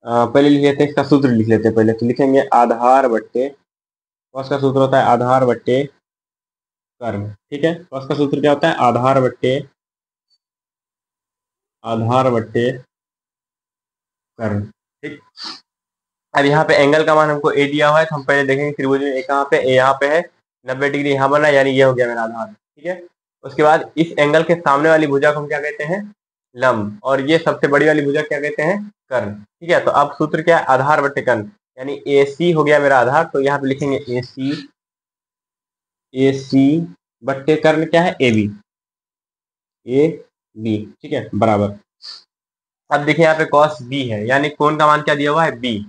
पहले लिख लेते हैं, इसका सूत्र लिख लेते हैं पहले, तो लिखेंगे आधार बट्टे, कॉस का सूत्र होता है आधार बट्टे कर्ण। ठीक है, कॉस का सूत्र क्या होता है, आधार बट्टे, आधार बट्टे कर्ण। ठीक, अब यहाँ पे एंगल का मान हमको ए दिया हुआ है, तो हम पहले देखेंगे त्रिभुज में ए कहाँ पे, ए यहाँ पे है, 90 डिग्री यहाँ बना, यानी ये हो गया मेरा आधार। ठीक है, उसके बाद इस एंगल के सामने वाली भुजा को हम क्या कहते हैं, लंब, और ये सबसे बड़ी वाली भुजा क्या कहते हैं, कर्ण। ठीक है, तो अब सूत्र क्या है, आधार बट्टे कर्ण, यानी ए सी हो गया मेरा आधार, तो यहाँ पे लिखेंगे ए सी, ए सी बट्टे कर्ण क्या है, ए बी, ए बी। ठीक है, बराबर, अब देखिए यहाँ पे कॉस बी है, यानी कोण का मान क्या दिया हुआ है, बी,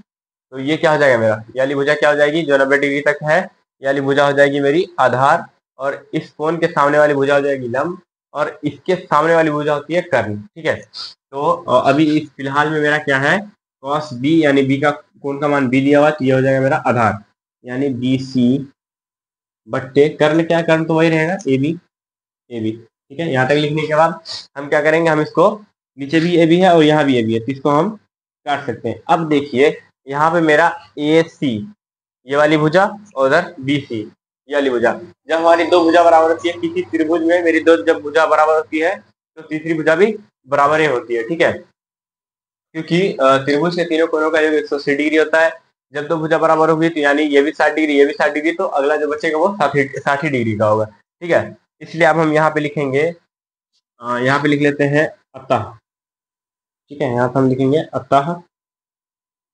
तो ये क्या हो जाएगा मेरा, ये वाली भुजा क्या हो जाएगी, जो 90 डिग्री तक है, ये वाली भुजा हो जाएगी मेरी आधार, और इस कोण के सामने वाली भुजा हो जाएगी लंब, और इसके सामने वाली भुजा होती है कर्ण। ठीक है, तो अभी इस फिलहाल में मेरा क्या है, कॉस बी यानी बी का कोण का मान बी दिया हुआ, तो ये हो जाएगा मेरा आधार, यानी बी सी बट्टे कर्ण, क्या कर्ण तो वही रहेगा, ए बी, ए बी। ठीक है, यहाँ तक लिखने के बाद हम क्या करेंगे, हम इसको, नीचे भी ए बी है और यहाँ भी ए बी है, तो इसको हम काट सकते हैं। अब देखिए यहाँ पे मेरा ए सी ये वाली भुजा, और उधर बी सी ये वाली भुजा, जब हमारी दो भुजा बराबर होती है किसी त्रिभुज में, मेरी दो जब भुजा बराबर होती है तो तीसरी भुजा भी बराबर ही होती है। ठीक है, क्योंकि त्रिभुज के तीनों कोणों का योग 180 डिग्री होता है, जब दो भुजा बराबर होगी तो यानी ये भी 60 डिग्री, ये भी 60 डिग्री, तो अगला जो बचेगा वो 60 डिग्री का होगा। ठीक है, इसलिए अब हम यहाँ पे लिखेंगे, यहाँ पे लिख लेते हैं अतः। ठीक है, यहाँ पे हम लिखेंगे अतः,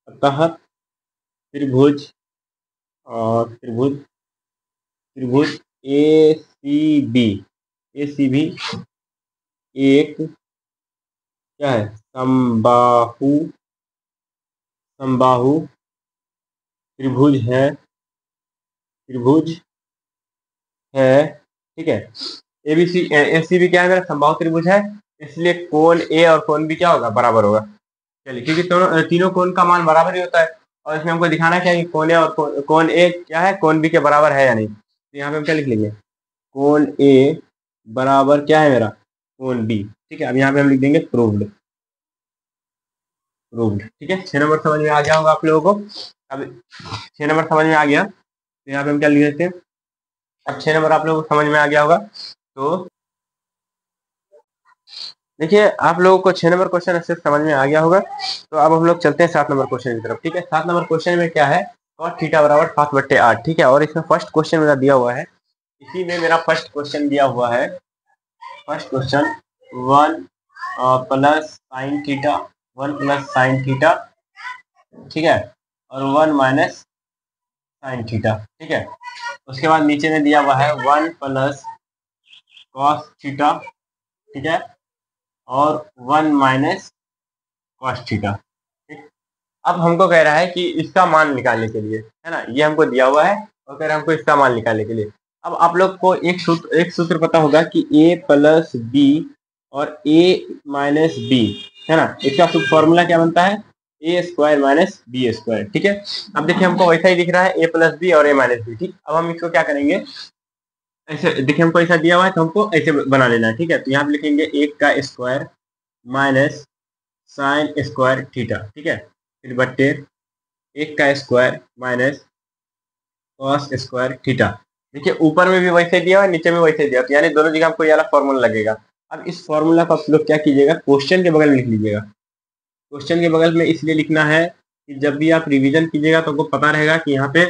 अतः त्रिभुज, त्रिभुज, त्रिभुज ए सी बी, ए सी बी एक क्या है, समबाहु, समबाहु त्रिभुज है, त्रिभुज है। ठीक है, एबीसी एसीबी क्या है मेरा, समबाहु त्रिभुज है, इसलिए कोण ए और कोण बी क्या होगा, बराबर होगा। चलिए, क्योंकि तीनों कोण का मान बराबर ही होता है, और इसमें हमको दिखाना क्या है कि कोण ए और कोण ए क्या है, कोण बी के बराबर है या नहीं, तो यहाँ पे हम क्या लिख लेंगे, कोण ए बराबर क्या है मेरा, कोण बी। ठीक है, अब यहाँ पे हम लिख देंगे प्रूव्ड, प्रूव्ड। ठीक है, 6 नंबर समझ में आ गया होगा आप लोगों को। अब 6 नंबर समझ में आ गया, तो यहाँ पे हम क्या लिख देते हैं, अब 6 नंबर आप लोगों को समझ में आ गया होगा। तो देखिए आप लोगों को 6 नंबर क्वेश्चन अच्छे से समझ में आ गया होगा, तो अब हम लोग चलते हैं 7 नंबर क्वेश्चन की तरफ। ठीक है, 7 नंबर क्वेश्चन में क्या है, cos थीटा बराबर 7/8। ठीक है, और इसमें फर्स्ट क्वेश्चन मेरा दिया हुआ है, इसी में मेरा फर्स्ट क्वेश्चन दिया हुआ है, first question 1 plus sine theta, 1 plus sine theta, ठीक है, और 1 माइनस साइन थीटा। ठीक है, उसके बाद नीचे में दिया हुआ है 1 प्लस कॉस थीटा, ठीक है, और 1 माइनस कॉस थीटा। ठीक, अब हमको कह रहा है कि इसका मान निकालने के लिए, है ना, ये हमको दिया हुआ है और कह रहा है हमको इसका मान निकालने के लिए। अब आप लोग को एक सूत्र पता होगा कि a प्लस बी और a माइनस बी, है ना, इसका फॉर्मूला क्या बनता है, ए स्क्वायर माइनस बी स्क्वायर। ठीक है, अब देखिए हमको वैसा ही दिख रहा है, a प्लस बी और a माइनस बी। ठीक, अब हम इसको क्या करेंगे, ऐसे देखिए हमको ऐसा दिया हुआ है तो हमको ऐसे बना लेना है। ठीक है, तो यहाँ पे लिखेंगे 1 का square minus sign square theta. ठीक है, फिर बट्टे 1 का square minus cos square theta. देखिए ऊपर में भी वैसे दिया हुआ है, नीचे में वैसे दिया, तो यानी दोनों जगह हमको ये वाला फॉर्मूला लगेगा। अब इस फॉर्मूला को आप लोग क्या कीजिएगा, क्वेश्चन के बगल में लिख लीजिएगा। क्वेश्चन के बगल में इसलिए लिखना है कि जब भी आप रिवीजन कीजिएगा तो आपको पता रहेगा कि यहाँ पे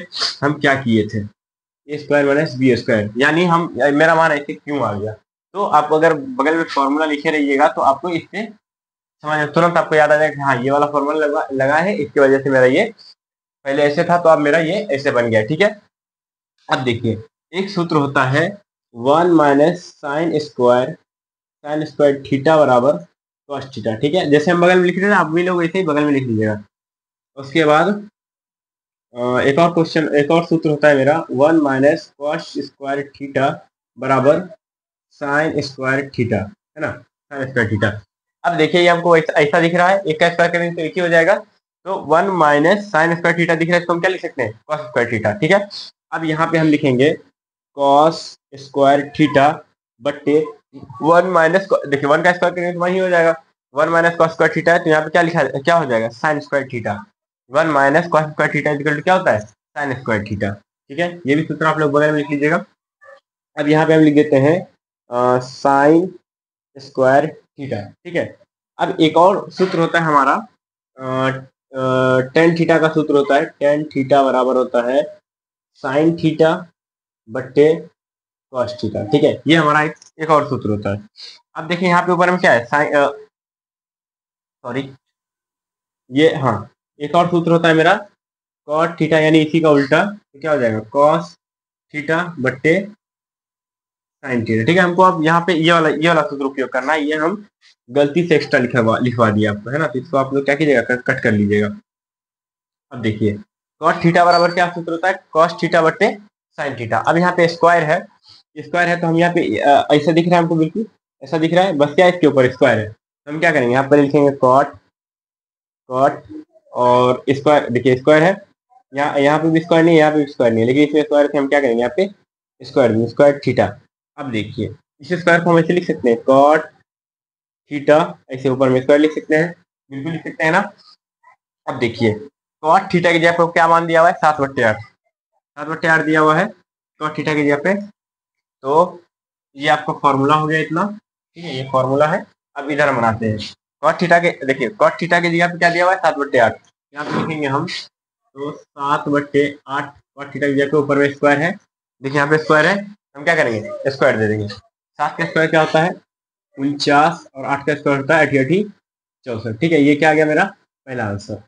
हम क्या किए थे। ए स्क्वायर माइनस बी स्क्वायर, यानी हम मेरा मान ऐसे क्यों आ गया। तो आप अगर बगल में फॉर्मूला लिखे रहिएगा तो आपको इससे समझ तुरंत आपको याद आ जाएगा कि हाँ ये वाला फॉर्मूला लगा है, इसकी वजह से मेरा ये पहले ऐसे था तो अब मेरा ये ऐसे बन गया। ठीक है, अब देखिए एक सूत्र होता है 1 माइनस साइन स्क्वायर थीटा बराबर कॉस थीटा। ठीक है, जैसे हम बगल में लिख रहे हैं आप भी लोग वैसे ही बगल में लिख लीजिएगा। उसके बाद एक और सूत्र होता है मेरा 1 माइनस कॉस स्क्वायर थीटा बराबर साइन स्क्वायर थीटा, है ना, साइन स्क्वायर थीटा। अब देखिए ये हमको ऐसा दिख रहा है, एक का स्क्वायर करेंगे तो एक ही हो जाएगा, तो 1 माइनस साइन स्क्वायर थीटा दिख रहा है, इसको हम क्या लिख सकते हैं, कॉस स्क्वायर थीटा। ठीक है, अब यहाँ पे हम लिखेंगे कॉस स्क्वायर थीटा बट्टे 1 माइनस, देखिए 1 का स्क्वायर करेंगे तो वही हो जाएगा, 1 माइनस कॉस स्क्वायर थीटा है तो यहाँ पे क्या हो जाएगा, sine square theta. 1 minus cos square theta equal to क्या होता है, साइन स्क्वायर थीटा। ठीक है, ये भी सूत्र आप लोग बगल में लिख लीजिएगा। अब यहाँ पे हम लिख देते हैं साइन स्क्वायर थीटा। ठीक है, अब एक और सूत्र होता है हमारा टेन थीटा का सूत्र होता है, टेन थीटा बराबर होता है साइन थीटा बट्टे कॉस थीटा। ठीक है, ये हमारा एक और सूत्र होता है। अब देखिए यहाँ पे ऊपर में क्या है, सॉरी ये, हाँ एक और सूत्र होता है मेरा कॉट थीटा, यानी इसी का उल्टा, तो क्या हो जाएगा कॉस थीटा बट्टे साइन थीटा। ठीक है, हमको अब यहाँ पे ये वाला सूत्र उपयोग करना है, ये हम गलती से एक्स्ट्रा लिखवा दिया आपको, है ना, तो इसको आप लोग क्या कीजिएगा, कट कर लीजिएगा। अब देखिए कॉस थीटा बराबर क्या सूत्र होता है, कॉस थीटा बट्टे साइन थीटा। अब यहाँ पे स्क्वायर है तो हम यहाँ पे ऐसा दिख रहा है हमको, बिल्कुल ऐसा दिख रहा है, बस क्या इसके ऊपर स्क्वायर है, तो हम क्या करेंगे, यहाँ पर लिखेंगे कॉट कॉट और स्क्वायर। देखिए स्क्वायर है, यहाँ पे भी स्क्वायर नहीं है, यहाँ पे भी स्क्वायर नहीं है, लेकिन इसमें स्क्वायर थे, हम क्या करेंगे यहाँ पे स्क्वायर थीटा। अब देखिए इस स्क्वायर को हम ऐसे लिख सकते हैं कॉट थीटा, ऐसे ऊपर में स्क्वायर लिख सकते हैं, बिल्कुल लिख सकते हैं ना। अब देखिए कॉट थीटा की जगह पे क्या मान दिया हुआ है, 7/8, 7/8 दिया हुआ है कॉट थीटा की जगह पे। तो ये आपका फॉर्मूला हो गया इतना। ठीक है, ये फॉर्मूला है। अब इधर हम बनाते हैं कॉट थीटा के, देखिए कॉट थीटा की जगह पे क्या दिया हुआ है, 7/8, यहाँ पे लिखेंगे हम, तो 7/8 कॉट थीटा की जगह पे ऊपर में स्क्वायर है, देखिए यहाँ पे स्क्वायर है, हम क्या करेंगे स्क्वायर दे देंगे। 7 का स्क्वायर क्या होता है 49, और 8 का स्क्वायर होता है 88 64। ठीक है, ये क्या आ गया मेरा पहला आंसर।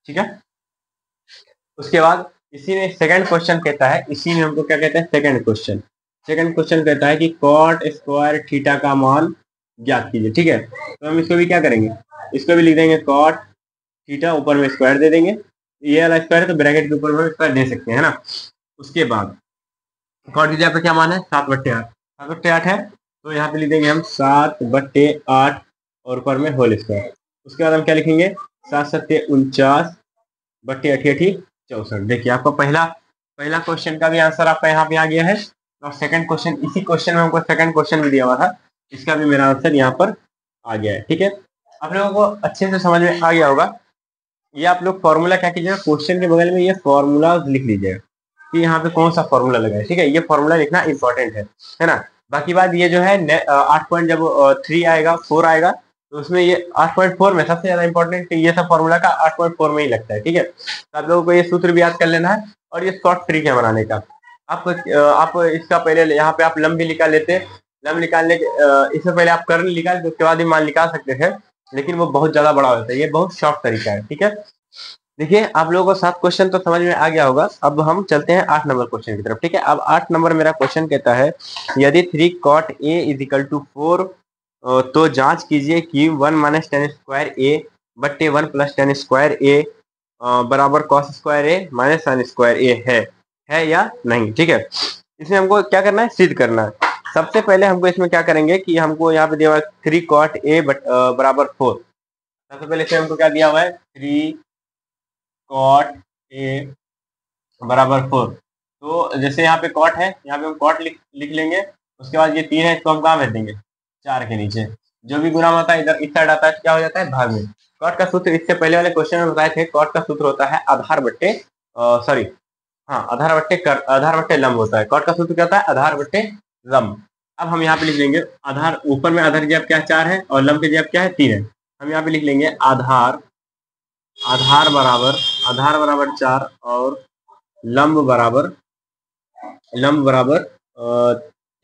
ठीक है, उसके बाद इसी में सेकंड क्वेश्चन कहता है, इसी में हमको क्या कहता है, सेकंड क्वेश्चन कहता है कि कॉट स्क्वायर थीटा का मान ज्ञात कीजिए। ठीक है, तो हम इसको भी क्या करेंगे, इसको भी लिख देंगे कॉट थीटा, ऊपर में स्क्वायर दे देंगे, ये वाला स्क्वायर है तो ब्रैकेट के ऊपर में स्क्वायर दे सकते हैं, है ना। उसके बाद कॉट की जगह पे क्या मान है, 7/8 है, तो यहाँ पे लिख देंगे हम 7/8 और ऊपर में होल स्क्वायर। उसके बाद हम क्या लिखेंगे, 7×7 = 49 बट्टे 88 64। देखिए आपका पहला क्वेश्चन का भी आंसर आपका यहाँ पे आ गया है, और सेकंड क्वेश्चन, इसी क्वेश्चन में हमको सेकंड क्वेश्चन भी दिया हुआ था, इसका भी मेरा आंसर यहाँ पर आ गया है। ठीक है, आप लोगों को अच्छे से समझ में आ गया होगा। ये आप लोग फॉर्मूला क्या कीजिएगा, क्वेश्चन के बगल में ये फॉर्मूला लिख लीजिएगा कि यहाँ पे कौन सा फॉर्मूला लगा है। ठीक है, ये फॉर्मूला लिखना इंपॉर्टेंट है ना। बाकी बात ये जो है 8 जब 3 आएगा 4 आएगा तो उसमें ये 8.4 में सबसे ज्यादा इंपॉर्टेंट ये सब फॉर्मूला का 8.4 में ही लगता है। ठीक है, तो आप लोगों को ये सूत्र भी याद कर लेना है, और ये शॉर्ट ट्रिक है बनाने का। आप इसका पहले यहाँ पे आप लंब भी निकाल लेते, लंब निकालने के इससे पहले आप कर्ल निकाल, उसके बाद ही मान निकाल सकते थे, लेकिन वो बहुत ज्यादा बड़ा होता है, ये बहुत शॉर्ट तरीका है। ठीक है, देखिए आप लोगों को 7 क्वेश्चन तो समझ में आ गया होगा, अब हम चलते हैं 8 नंबर क्वेश्चन की तरफ। ठीक है, अब 8 नंबर मेरा क्वेश्चन कहता है यदि 3 cot a = 4 तो जांच कीजिए कि 1 - tan स्क्वायर a बट्टे 1 + tan स्क्वायर a बराबर cos square a - sin square a है या नहीं। ठीक है, इसमें हमको क्या करना है, सिद्ध करना है। सबसे पहले हमको इसमें क्या करेंगे कि हमको यहाँ पे दिया हुआ है 3 cot a बराबर 4। सबसे पहले इसमें हमको क्या दिया हुआ है, 3 cot a बराबर 4। तो जैसे यहाँ पे कॉट है, यहाँ पे हम कॉट लिख लेंगे। उसके बाद ये 3 है, इसको हम कहाँ भेज देंगे, 4 के नीचे। जो भी गुना में होता है इधर इस साइड आता है क्या हो जाता है भाग में। कॉट का सूत्र इससे पहले वाले क्वेश्चन में बताए थे, कॉट का सूत्र होता है आधार बट्टे सॉरी हाँ आधार बट्टे लंब होता है। कॉट का सूत्र क्या होता है, आधार बट्टे लंब। अब हम यहाँ पे लिख लेंगे आधार, ऊपर में आधार की जगह क्या है 4 है और लंब की जगह क्या है 3 है। हम यहाँ पे लिख लेंगे आधार आधार बराबर 4 और लंब बराबर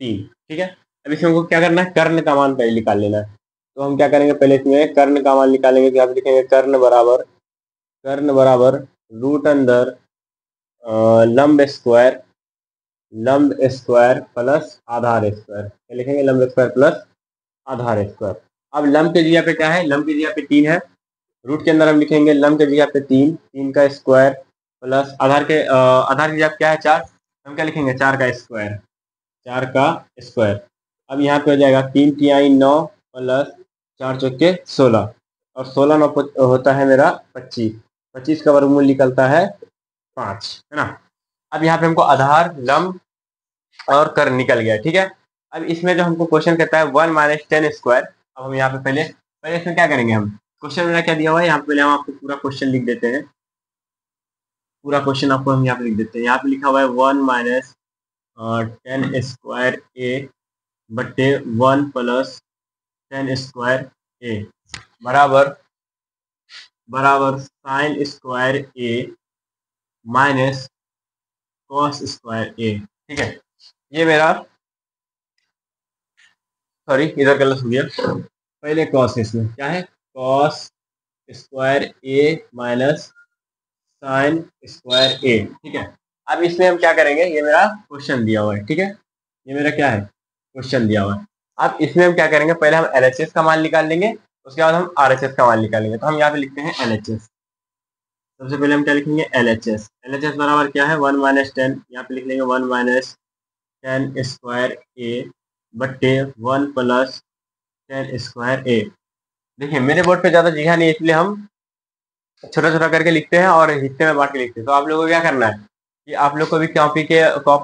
3। ठीक है। अब इसमें हमको क्या करना है, कर्ण का मान पहले निकाल लेना है। तो हम क्या करेंगे, पहले इसमें कर्ण का मान निकालेंगे। तो यहाँ पे लिखेंगे कर्ण बराबर रूट अंदर लंब स्क्वायर प्लस आधार स्क्वायर। क्या लिखेंगे, लंब स्क्वायर प्लस आधार स्क्वायर। अब लंब के जगह पे क्या है, लंब की जगह पे 3 है। रूट के अंदर हम लिखेंगे लंब की जगह पे 3 का स्क्वायर प्लस आधार की जगह क्या है 4, हम क्या लिखेंगे 4 का स्क्वायर। अब यहाँ पे हो जाएगा 3 तिहाई 9 प्लस 4 चौके 16 और 16 9 होता है मेरा 25। 25 का वर्गमूल निकलता है 5, है ना। अब यहाँ पे हमको आधार लंब और कर निकल गया। ठीक है। अब इसमें जो हमको क्वेश्चन कहता है 1 माइनस 10 स्क्वायर। अब हम यहाँ पे पहले पहले इसमें क्या करेंगे, हम क्वेश्चन में क्या दिया हुआ है यहाँ पे पहले हम आपको पूरा क्वेश्चन लिख देते हैं। पूरा क्वेश्चन आपको हम यहाँ पे लिख देते हैं। यहाँ पे लिखा हुआ है 1 माइनस 10 स्क्वायर ए बट्टे 1 प्लस 10 स्क्वायर ए बराबर साइन स्क्वायर ए माइनस कॉस स्क्वायर ए। ठीक है। ये मेरा सॉरी इधर गलत हो गया, पहले कॉस, इसमें क्या है कॉस स्क्वायर ए माइनस साइन स्क्वायर ए। ठीक है। अब इसमें हम क्या करेंगे, ये मेरा क्वेश्चन दिया हुआ है। ठीक है। ये मेरा क्या है, क्वेश्चन दिया हुआ है। अब इसमें हम क्या करेंगे, पहले हम एलएचएस का मान निकाल लेंगे, उसके बाद हम आरएचएस का मान निकालेंगे। तो हम यहाँ पे लिखते हैं एलएचएस। सबसे पहले हम क्या लिखेंगे, एलएचएस। एलएचएस बराबर क्या है 1 माइनस 10, यहाँ पे लिख लेंगे 1 माइनस 10 स्क्वायर ए बट्टे 1 प्लस 10 स्क्वायर ए। देखिए मेरे बोर्ड पे ज्यादा जगह नहीं है, इसलिए हम छोटा छोटा करके लिखते हैं और हिस्से में बांट के लिखते हैं। तो आप लोगों को क्या करना है कि आप लोग को भी कॉपी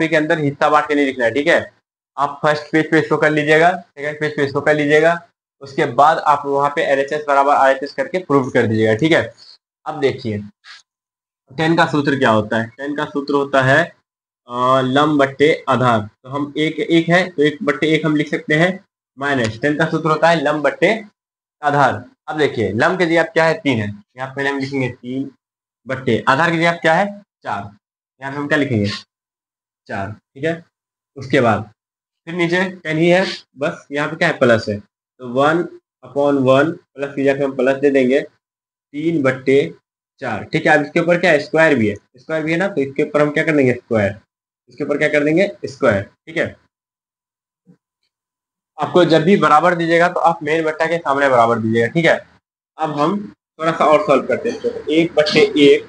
के अंदर हिस्सा बांट के नहीं लिखना है। ठीक है। आप फर्स्ट पेज पे इसको कर लीजिएगा, सेकंड पेज पे इसको कर लीजिएगा, उसके बाद आप वहां पे एलएचएस बराबर आरएचएस करके प्रूव कर दीजिएगा। ठीक है। अब देखिए 10 का सूत्र क्या होता है, 10 का सूत्र होता है लंब बट्टे आधार। तो हम एक है तो 1/1 हम लिख सकते हैं, माइनस 10 का सूत्र होता है लंब बट्टे आधार। अब देखिए लंब के जगह क्या है 3 है, यहाँ पहले हम लिखेंगे 3 बट्टे आधार की जगह क्या है 4, यहाँ पे हम क्या लिखेंगे 4। ठीक है। उसके बाद फिर नीचे 10 ही है, बस यहाँ पे क्या है प्लस है, तो 1/1 प्लस की जगह हम प्लस दे देंगे 3/4। ठीक है। अब इसके ऊपर क्या है स्क्वायर भी है ना, तो इसके ऊपर हम क्या कर देंगे स्क्वायर, इसके ऊपर क्या कर देंगे स्क्वायर। ठीक है। आपको जब भी बराबर दीजिएगा तो आप मेन बट्टा के सामने बराबर दीजिएगा। ठीक है। अब हम थोड़ा सा और सॉल्व करते हैं। तो 1/1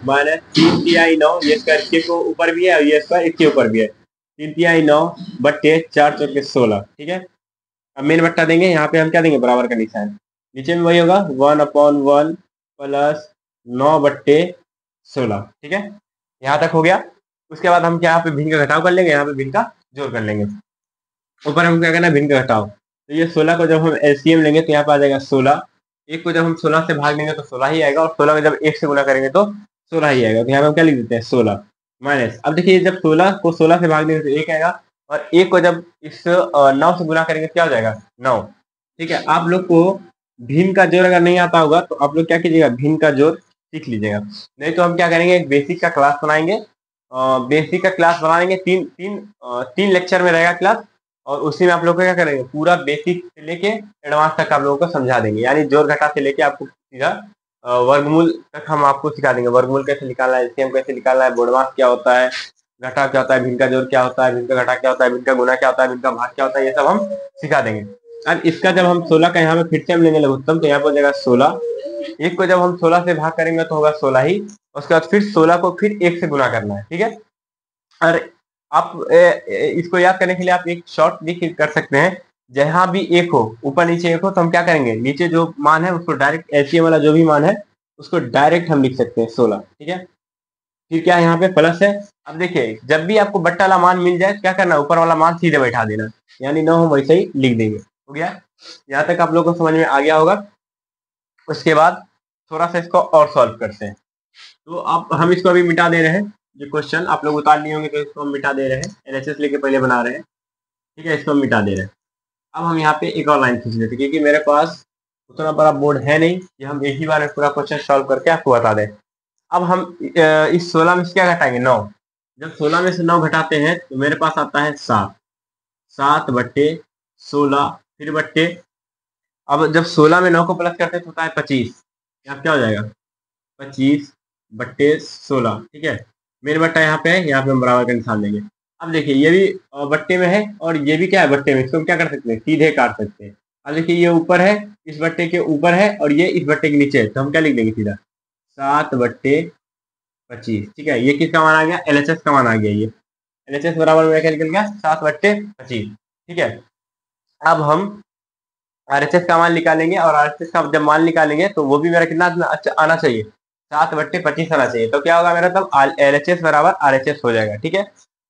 माइनस 3 तिहाई 9, ये स्क्वायर इसके को ऊपर भी है और ये स्क्वायर इसके ऊपर भी है, 3 तिहाई 9 बट्टे 4 चौके 16। ठीक है। अब मेन बट्टा देंगे, यहाँ पे हम क्या देंगे बराबर का निशान, नीचे में वही होगा 1/1 प्लस 9/16। ठीक है। यहाँ तक हो गया। उसके बाद हम क्या यहाँ पे भिन्न का घटाव कर लेंगे, यहाँ पे भिन्न का जोड़ कर लेंगे। ऊपर हम क्या करना है भिन्न का घटाव। तो ये 16 को जब हम एलसीएम लेंगे तो यहाँ पे आ जाएगा 16। एक को जब हम 16 से भाग देंगे तो 16 ही आएगा, और 16 में जब 1 से गुना करेंगे तो 16 ही आएगा। तो यहाँ पे हम क्या लिख देते हैं 16 माइनस। अब देखिए जब 16 को 16 से भाग देंगे तो 1 आएगा, और 1 को जब इस 9 से गुना करेंगे तो क्या हो जाएगा 9। ठीक है। आप लोग को भिन्न का जोड़ अगर नहीं आता होगा तो आप लोग क्या कीजिएगा भिन्न का जोड़ सीख लीजिएगा। नहीं तो हम क्या करेंगे एक बेसिक का क्लास बनाएंगे, बेसिक का क्लास बनाएंगे, तीन लेक्चर में रहेगा क्लास, और उसी में आप लोग क्या करेंगे पूरा बेसिक से लेके एडवांस तक आप लोगों को समझा देंगे। यानी जोड़ घटा से लेके आपको सीधा वर्गमूल तक हम आपको सिखा देंगे। वर्गमूल कैसे निकालना है, एलसीएम कैसे निकालना है, बोर्डमास क्या होता है, घटा क्या होता है, भिन्न का जोड़ क्या होता है, भिन्न का घटा क्या होता है, भिन्न का गुना क्या होता है, भिन्न का भाग क्या होता है, ये सब हम सिखा देंगे। अब इसका जब हम 16 का यहाँ पे फिर से हम लेंगे लघुत्तम, तो यहाँ पर हो जाएगा 16। एक को जब हम 16 से भाग करेंगे तो होगा 16 ही, उसके बाद फिर 16 को फिर 1 से गुना करना है। ठीक है। और आप इसको याद करने के लिए आप एक शॉर्ट ट्रिक कर सकते हैं, जहां भी एक हो ऊपर नीचे एक हो तो हम क्या करेंगे नीचे जो मान है उसको डायरेक्ट एलसीएम वाला जो भी मान है उसको डायरेक्ट हम लिख सकते हैं 16। ठीक है। फिर क्या है यहाँ पे प्लस है। अब देखिए जब भी आपको बट्टा वाला मान मिल जाए क्या करना, ऊपर वाला मान सीधे बैठा देना, यानी 9 हम वैसे ही लिख देंगे। हो गया, यहाँ तक आप लोगों को समझ में आ गया होगा। उसके बाद थोड़ा सा इसको और सॉल्व करते हैं। तो आप हम इसको अभी मिटा दे रहे हैं, जो क्वेश्चन आप लोग उतार लिए होंगे तो इसको हम मिटा दे रहे हैं, एलएचएस लेके पहले बना रहे हैं, ठीक है, इसको हम मिटा दे रहे हैं। अब हम यहाँ पे एक और लाइन खींच लेते हैं, क्योंकि मेरे पास उतना बड़ा बोर्ड है नहीं कि हम एक ही बार में पूरा क्वेश्चन सॉल्व करके आपको बता दें। अब हम इस 16 में से क्या घटाएंगे, 9। जब 16 में से 9 घटाते हैं तो मेरे पास आता है 7। 7 बट्टे 16 फिर बट्टे, अब जब 16 में 9 को प्लस करते हैं तो होता है 25। यहाँ क्या हो जाएगा, 25 बट्टे 16, ठीक है। मेन बट्टा यहाँ पे है, यहाँ पे हम बराबर का निशान देंगे। अब देखिए ये भी बट्टे में है और ये भी क्या है, बट्टे में, इसको हम क्या कर सकते हैं, सीधे काट सकते हैं। अब देखिए ये ऊपर है, इस बट्टे के ऊपर है और ये इस बट्टे के नीचे है, तो हम क्या लिख देंगे सीधा, 7 बट्टे 25, ठीक है। ये किसका मान आ गया, एलएचएस का मान आ गया। ये एलएचएस बराबर में क्या निकल गया, 7 बट्टे 25, ठीक है। अब हम आरएचएस का मान निकालेंगे और आरएचएस का जब मान निकालेंगे तो वो भी मेरा कितना आना चाहिए, 7 बट्टे 25 आना चाहिए। तो क्या होगा मेरा, तब एलएचएस बराबर आरएचएस हो जाएगा, ठीक है।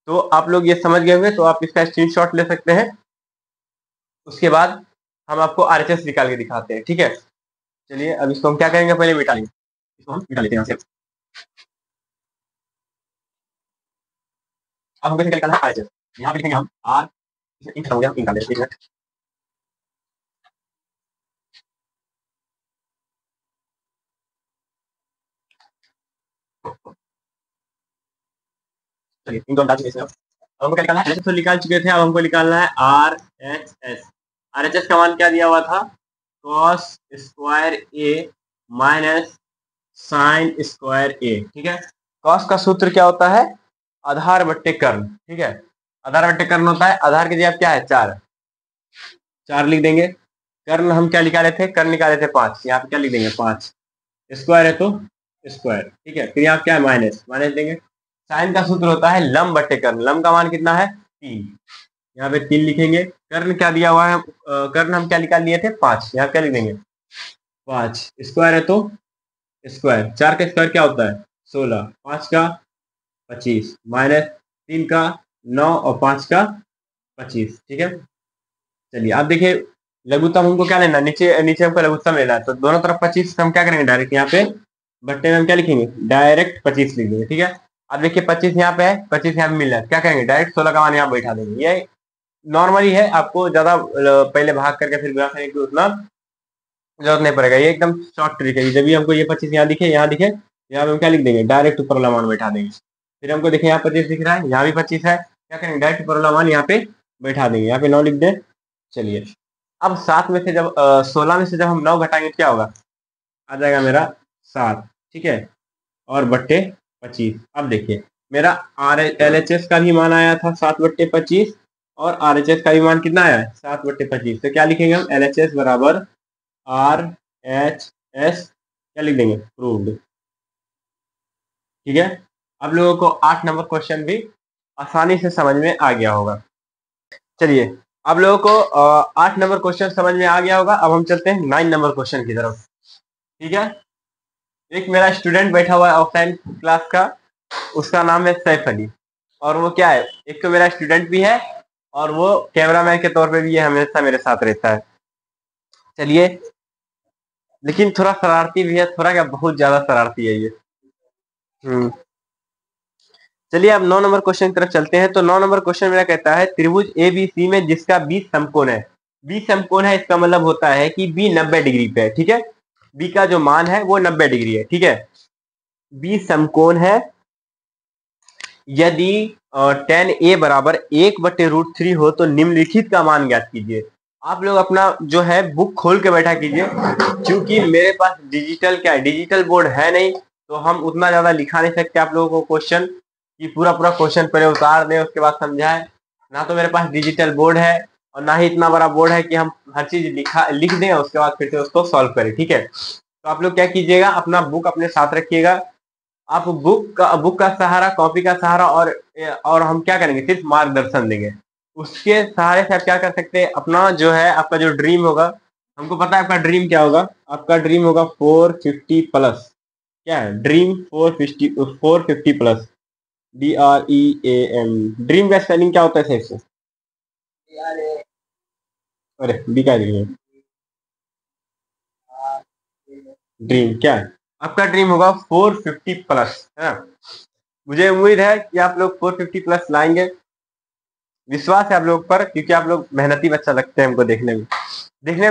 तो आप लोग ये समझ गए होंगे, तो आप इसका स्क्रीनशॉट ले सकते हैं। उसके बाद हम आपको आरएचएस निकाल के दिखाते हैं, ठीक है। चलिए अब इसको हम क्या करेंगे, पहले मिटा लेंगे, इसको हम मिटा लेते हैं यहाँ से। अब हमको निकालना है आरएचएस, यहाँ पे लिखेंगे हम आर, हो गया, निकाल लेते हैं। चलिए इनको हम डाल चुके हैं। अब हमको क्या निकालना है, एलएचएस तो निकाल चुके थे, अब हमको निकालना है आरएचएस। आरएचएस का मान क्या दिया हुआ था, cos स्क्वायर ए माइनस साइन स्क्वायर ए, ठीक है। cos का सूत्र क्या होता है, आधार बट्टे कर्ण, ठीक है। आधार बट्टे कर्ण होता है, आधार की जगह क्या है, 4, 4 लिख देंगे। कर्ण हम क्या निकाले थे, कर्ण निकाले थे 5, यहाँ पे क्या लिख देंगे 5, स्क्वायर है तो स्क्वायर, ठीक है। फिर यहाँ क्या है, माइनस, माइनस देंगे। साइन का सूत्र होता है लंब बट्टे कर्ण, लंब का मान कितना है, 3, यहाँ पे 3 लिखेंगे। कर्ण क्या दिया हुआ है, कर्ण हम क्या निकाल लिए थे, 5, यहाँ क्या लिख देंगे 5, स्क्वायर है तो स्क्वायर, 4 का स्क्वायर क्या होता है 16, 5 का 25, माइनस 3 का 9 और 5 का 25, ठीक है। चलिए आप देखिए, लघुत्तम हमको क्या लेना, नीचे नीचे हमको लघुत्तम लेना है, तो दोनों तरफ 25, हम क्या करेंगे डायरेक्ट यहाँ पे बट्टे में हम क्या लिखेंगे, डायरेक्ट 25 लिख देंगे, ठीक है। अब देखिए 25 यहाँ पे है, 25 यहाँ पे मिल रहा है, क्या करेंगे डायरेक्ट 16 का मान यहाँ बैठा देंगे। ये नॉर्मली है, आपको ज्यादा पहले भाग करके फिर गुणा करने की उतना जरूरत नहीं पड़ेगा, ये एकदम शॉर्ट ट्रिक है। जब भी हमको ये 25 यहाँ दिखे, यहाँ दिखे, यहाँ पे हम क्या लिख देंगे, डायरेक्ट ऊपर वाला मान बैठा देंगे। फिर हमको देखें यहाँ 25 दिख रहा है, यहाँ भी 25 है, क्या करेंगे डायरेक्ट ऊपर वाला मान यहाँ पे बैठा देंगे, यहाँ पे 9 लिख दें। चलिए अब 7 में से जब 16 में से जब हम 9 घटाएंगे क्या होगा, आ जाएगा मेरा 7, ठीक है, और बट्टे 25। अब देखिए मेरा आर एल एच एस का भी मान आया था 7 बट्टे 25 और आर एच एस का भी मान कितना आया है 7 बट्टे 25। तो क्या लिखेंगे हम, एल एच एस बराबर आर एच एस, क्या लिख देंगे, प्रूव्ड, ठीक है। अब लोगों को 8 नंबर क्वेश्चन भी आसानी से समझ में आ गया होगा। चलिए आप लोगों को 8 नंबर क्वेश्चन समझ में आ गया होगा। अब हम चलते हैं 9 नंबर क्वेश्चन की तरफ, ठीक है। एक मेरा स्टूडेंट बैठा हुआ है ऑफलाइन क्लास का, उसका नाम है सैफ अली, और वो क्या है, एक तो मेरा स्टूडेंट भी है और वो कैमरामैन के तौर पे भी ये हमेशा मेरे साथ रहता है। चलिए, लेकिन थोड़ा शरारती भी है, थोड़ा क्या बहुत ज्यादा शरारती है ये। चलिए अब 9 नंबर क्वेश्चन की तरफ चलते हैं। तो 9 नंबर क्वेश्चन मेरा कहता है त्रिभुज ए बी सी में जिसका बी समकोण है। बी समकोण है, इसका मतलब होता है कि बी 90 डिग्री पे है, ठीक है। बी का जो मान है वो 90 डिग्री है, ठीक है। बी समकोण है यदि tan a बराबर 1/√3 हो तो निम्नलिखित का मान ज्ञात कीजिए। आप लोग अपना जो है बुक खोल के बैठा कीजिए, क्योंकि मेरे पास डिजिटल क्या है, डिजिटल बोर्ड है नहीं, तो हम उतना ज्यादा लिखा नहीं सकते आप लोगों को क्वेश्चन कि पूरा पूरा क्वेश्चन पहले उतार दें उसके बाद समझाएं। ना तो मेरे पास डिजिटल बोर्ड है और ना ही इतना बड़ा बोर्ड है कि हम हर चीज लिख दें उसके बाद फिर से उसको सॉल्व करें, ठीक है। तो आप लोग क्या कीजिएगा, अपना बुक अपने साथ रखिएगा, आप बुक का सहारा, कॉपी का सहारा, और हम क्या करेंगे, सिर्फ मार्गदर्शन देंगे। उसके सहारे से आप क्या कर सकते हैं, अपना जो है आपका जो ड्रीम होगा, हमको पता है आपका ड्रीम क्या होगा, आपका ड्रीम होगा 450 प्लस। क्या है ड्रीम, 450 प्लस, DREAM। ड्रीम का स्पेलिंग क्या होता है सर से, अरे बी का ड्रीम क्या है? आपका ड्रीम होगा 450 प्लस, है ना? मुझे उम्मीद है कि आप लोग 450 प्लस लाएंगे। विश्वास है आप लोग पर, क्योंकि आप लोग मेहनती बच्चा लगते हैं हमको देखने में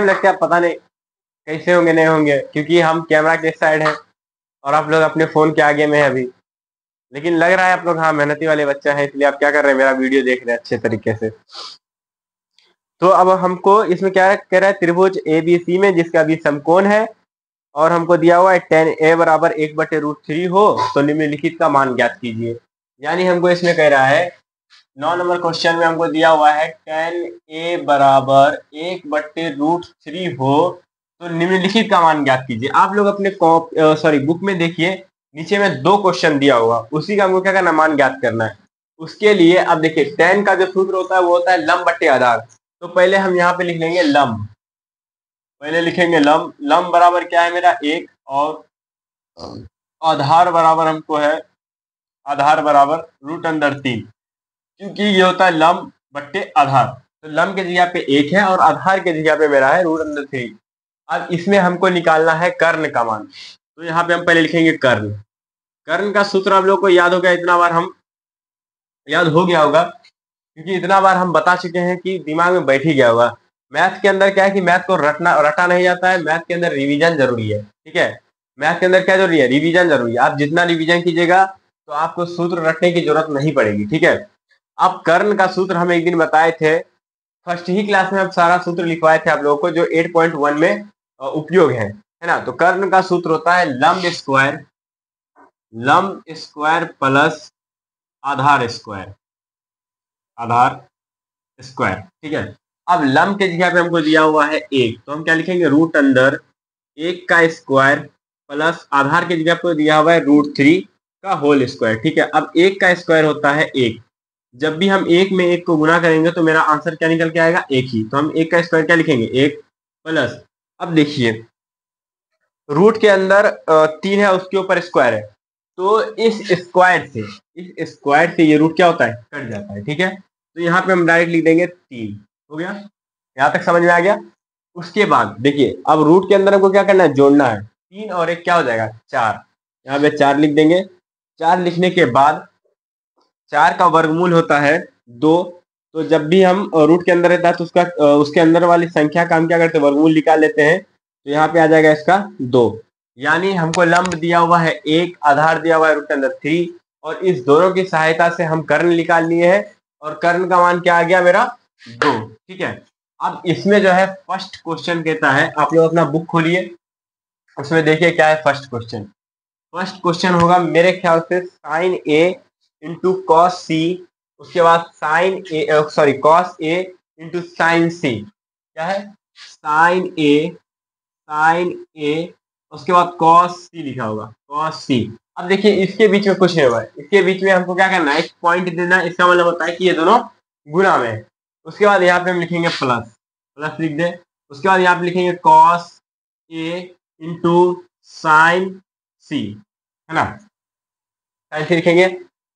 लगता है। पता नहीं कैसे होंगे नहीं होंगे, क्योंकि हम कैमरा के साइड हैं और आप लोग अपने फोन के आगे में है अभी। लेकिन लग रहा है आप लोग हाँ मेहनती वाले बच्चा है, इसलिए आप क्या कर रहे हैं, मेरा वीडियो देख रहे हैं अच्छे तरीके से। तो अब हमको इसमें क्या कह रहा है, त्रिभुज ए बी सी में जिसका भी समकोण है और हमको दिया हुआ है tan a बराबर 1/√3 हो तो निम्नलिखित का मान ज्ञात कीजिए। यानी हमको इसमें कह रहा है 9 नंबर क्वेश्चन में हमको दिया हुआ है tan a बराबर 1/√3 हो तो निम्नलिखित का मान ज्ञात कीजिए। आप लोग अपने बुक में देखिए, नीचे में 2 क्वेश्चन दिया हुआ, उसी का हमको क्या करना, मान ज्ञात करना है। उसके लिए अब देखिए tan का जो सूत्र होता है वो होता है लंब बट्टे आधार। तो पहले हम यहाँ पे लिख लेंगे लंब, पहले लिखेंगे लंब। लंब बराबर क्या है मेरा 1, और आधार बराबर हमको है, आधार बराबर √3, क्योंकि ये होता है लंब बट्टे आधार। तो लंब के जगह पे 1 है और आधार के जगह पे मेरा है √3। अब इसमें हमको निकालना है कर्ण का मान। तो यहाँ पे हम पहले लिखेंगे कर्ण। कर्ण का सूत्र आप लोग को याद हो गया, इतना बार हम याद हो गया होगा, क्योंकि इतना बार हम बता चुके हैं कि दिमाग में बैठ ही गया होगा। मैथ के अंदर क्या है कि मैथ को रटा नहीं जाता है, मैथ के अंदर रिवीजन जरूरी है। ठीक है, मैथ के अंदर क्या जरूरी है, रिवीजन जरूरी है। आप जितना रिवीजन कीजिएगा तो आपको सूत्र रटने की जरूरत नहीं पड़ेगी। ठीक है, अब कर्ण का सूत्र हम एक दिन बताए थे, फर्स्ट ही क्लास में हम सारा सूत्र लिखवाए थे आप लोगों को, जो 8.1 में उपयोग है ना। तो कर्ण का सूत्र होता है लंब स्क्वायर प्लस आधार स्क्वायर, आधार स्क्वायर। ठीक है, अब लंब के जगह पे हमको दिया हुआ है 1, तो हम क्या लिखेंगे, √1 का स्क्वायर प्लस आधार के जगह पे दिया हुआ है √3 का होल स्क्वायर। ठीक है, अब 1 का स्क्वायर होता है 1। जब भी हम 1 में 1 को गुना करेंगे तो मेरा आंसर क्या निकल के आएगा, 1 ही। तो हम 1 का स्क्वायर क्या लिखेंगे, 1 प्लस, अब देखिए रूट के अंदर 3 है, उसके ऊपर स्क्वायर है, तो इस स्क्वायर से ये रूट क्या होता है, कट जाता है। ठीक है, तो यहाँ पे हम डायरेक्ट लिख देंगे 3। हो गया, यहाँ तक समझ में आ गया। उसके बाद देखिए अब रूट के अंदर हमको क्या करना है, जोड़ना है। 3 और 1 क्या हो जाएगा, 4। यहाँ पे 4 लिख देंगे। 4 लिखने के बाद 4 का वर्गमूल होता है 2। तो जब भी हम रूट के अंदर रहता है तो उसके अंदर वाली संख्या का हम क्या करते हैं, वर्गमूल निकाल लेते हैं। तो यहाँ पे आ जाएगा इसका 2। यानी हमको लंब दिया हुआ है 1, आधार दिया हुआ है √3, और इस दोनों की सहायता से हम कर्ण निकाल लिए हैं, और कर्ण का मान क्या आ गया मेरा, 2। ठीक है, अब इसमें जो है फर्स्ट क्वेश्चन कहता है, आप लोग अपना बुक खोलिए, उसमें देखिए क्या है फर्स्ट क्वेश्चन। फर्स्ट क्वेश्चन होगा मेरे ख्याल से साइन ए इंटू कॉस सी, उसके बाद कॉस ए इंटू साइन सी। क्या है, साइन ए उसके बाद कॉस सी लिखा होगा, कॉस सी। अब देखिए इसके बीच में कुछ नहीं हुआ है, इसके बीच में हमको क्या करना है, एक पॉइंट देना है। इसका मतलब होता है कि ये दोनों गुणा में है। उसके बाद यहाँ पे हम लिखेंगे प्लस, प्लस लिख दे। उसके बाद यहाँ पे लिखेंगे कॉस ए इंटू साइन सी, है ना, साइन सी लिखेंगे।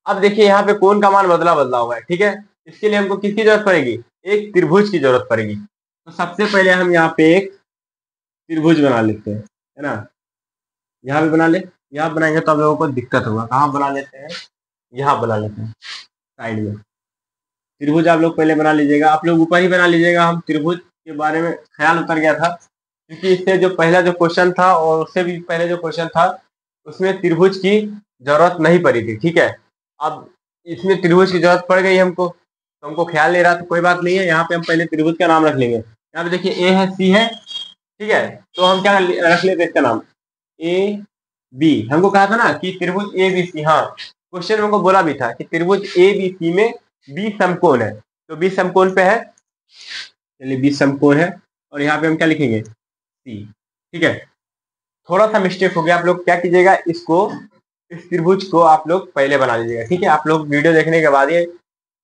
अब देखिए यहाँ पे कोण का मान बदला हुआ है। ठीक है, इसके लिए हमको किसकी जरूरत पड़ेगी, एक त्रिभुज की जरूरत पड़ेगी। तो सबसे पहले हम यहाँ पे एक त्रिभुज बना लेते हैं, है ना। यहाँ पे बना ले, यहाँ बनाएंगे तो आप लोगों को दिक्कत होगा। कहाँ बना लेते हैं, यहाँ बना लेते हैं साइड में। त्रिभुज आप लोग पहले बना लीजिएगा, आप लोग ऊपर ही बना लीजिएगा। हम त्रिभुज के बारे में ख्याल उतर गया था, क्योंकि इससे जो पहला जो क्वेश्चन था और उससे भी पहले जो क्वेश्चन था उसमें त्रिभुज की जरूरत नहीं पड़ी थी। ठीक है, अब इसमें त्रिभुज की जरूरत पड़ गई हमको, तो हमको ख्याल नहीं रहा, तो कोई बात नहीं है। यहाँ पे हम पहले त्रिभुज का नाम रख लेंगे। यहाँ पे देखिए ए है, सी है, ठीक है, तो हम क्या रख लेते हैं इसका नाम, ए बी। हमको कहा था ना कि त्रिभुज ए बी सी, हाँ क्वेश्चन में हमको बोला भी था कि त्रिभुज ए बी सी में बी समकोण है, तो बी समकोण पे है, चलिए बी समकोण है, और यहाँ पे हम क्या लिखेंगे, सी। ठीक है, थोड़ा सा मिस्टेक हो गया, आप लोग क्या कीजिएगा, इस त्रिभुज को आप लोग पहले बना लीजिएगा। ठीक है, आप लोग वीडियो देखने के बाद ये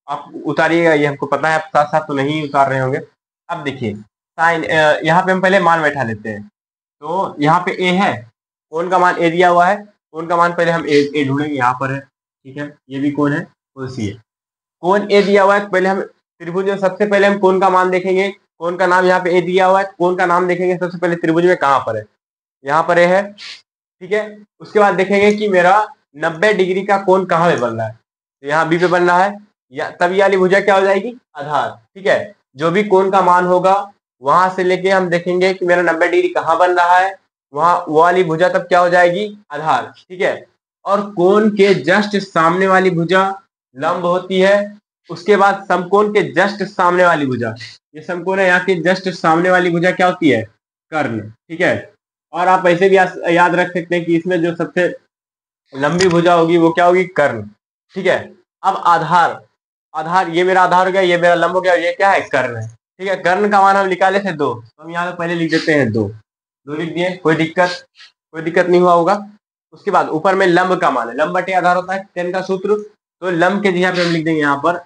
आप उतारिएगा, ये हमको पता है, आप साथ साथ तो नहीं उतार रहे होंगे। अब देखिए साइन, यहाँ पे हम पहले मान बैठा लेते हैं। तो यहाँ पे ए है, कोण का मान ए दिया हुआ है, कोण का मान पहले हम ए ढूंढेंगे, यहाँ पर है। ठीक है, ये भी कोण है, कोण सी है, कोण ए दिया हुआ है, पहले हम त्रिभुज में सबसे पहले हम कोण का मान देखेंगे। कोण का नाम यहाँ पे ए दिया हुआ है, कोण का नाम देखेंगे सबसे पहले त्रिभुज में कहाँ पर है, यहाँ पर ए है, ठीक है। उसके बाद देखेंगे कि मेरा 90 डिग्री का कोण कहाँ पे बन रहा है, तो यहाँ बी पे बन रहा है, या तब ये वाली भुजा क्या हो जाएगी, आधार, ठीक है। जो भी कोण का मान होगा वहां से लेके हम देखेंगे कि मेरा 90 डिग्री कहाँ बन रहा है, वहां वो वाली भुजा तब क्या हो जाएगी, आधार, ठीक है। और कोण के जस्ट सामने वाली भुजा लंब होती है, उसके बाद समकोण के जस्ट सामने वाली भुजा, ये समकोण है, यहाँ के जस्ट सामने वाली भुजा क्या होती है, कर्ण, ठीक है। और आप ऐसे भी याद रख सकते हैं कि इसमें जो सबसे लंबी भुजा होगी वो क्या होगी, कर्ण, ठीक है। अब आधार, आधार ये मेरा आधार हो गया, ये मेरा लंब हो गया, ये क्या है, कर्ण है, ठीक है। कर्ण का मान हम निकाले थे 2, तो हम यहाँ पे पहले लिख देते हैं 2, 2 लिख दिए, कोई दिक्कत नहीं हुआ होगा। उसके बाद ऊपर में लंब का मान है, लंब बटे आधार होता है 10 का सूत्र, तो लंब के जगह पे हम लिख देंगे यहाँ पर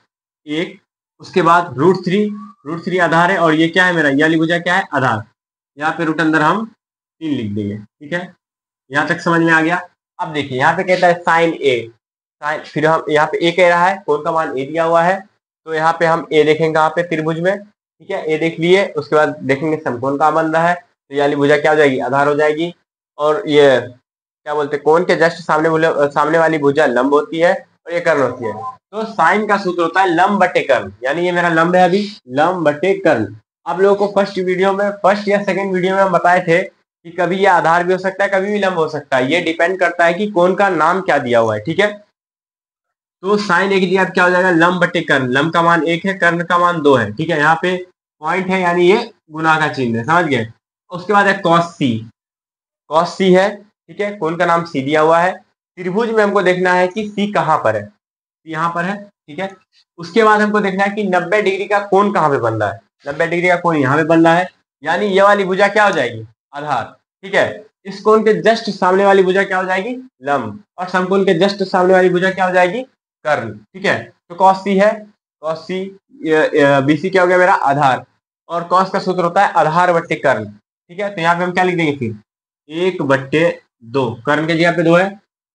1, उसके बाद √3 आधार है, और ये क्या है मेरा, ये वाली भुजा क्या है, आधार, यहाँ पे रूट अंदर हम 3 लिख देंगे, ठीक है। यहाँ तक समझ में आ गया। अब देखिए यहाँ पे कहता है साइन ए, साइन, फिर हम यहाँ पे ए कह रहा है, कोण का मान ए दिया हुआ है, तो यहाँ पे हम ए देखेंगे कहाँ पे, त्रिभुज में, ठीक है। ए देख लिए, उसके बाद देखेंगे समकोण का बन रहा है, तो ये वाली भुजा क्या हो जाएगी, आधार हो जाएगी। और ये क्या बोलते हैं, कोण के जस्ट सामने वाली भुजा लंब होती है, और ये कर्ण होती है। तो साइन का सूत्र होता है लंब बटे कर्ण, यानी ये मेरा लंब है अभी, लंब बटे कर्ण। आप लोगों को फर्स्ट या सेकंड वीडियो में हम बताए थे कि कभी ये आधार भी हो सकता है, कभी भी लंब हो सकता है, ये डिपेंड करता है कि कोण का नाम क्या दिया हुआ है, ठीक है। तो साइन ए की जगह क्या हो जाएगा, लंब बटे कर्ण, लंब का मान 1 है, कर्ण का मान 2 है, ठीक है। यहाँ पे पॉइंट है, यानी ये गुना का चिन्ह है, समझ गए। उसके बाद है कॉस सी, कॉस सी है, ठीक है, कोण का नाम सी दिया हुआ है। त्रिभुज में हमको देखना है कि सी कहाँ पर है, सी यहाँ पर है, ठीक है। उसके बाद हमको देखना है कि 90 डिग्री का कोण कहाँ पे बन रहा है, 90 डिग्री का कोण यहाँ पे बन रहा है, यानी ये वाली भुजा क्या हो जाएगी, आधार, ठीक है। इस कोण के जस्ट सामने वाली भुजा क्या हो जाएगी, लंब, और समकोण के जस्ट सामने वाली भुजा क्या हो जाएगी, कर्ण, ठीक है। तो कॉस सी है, कॉस सी, बीसी क्या हो गया मेरा, आधार, और कॉस का सूत्र होता है आधार बट्टे कर्ण, ठीक है। तो यहाँ पे हम क्या लिख देंगे फिर, 1/2, कर्ण के जगह पे 2 है,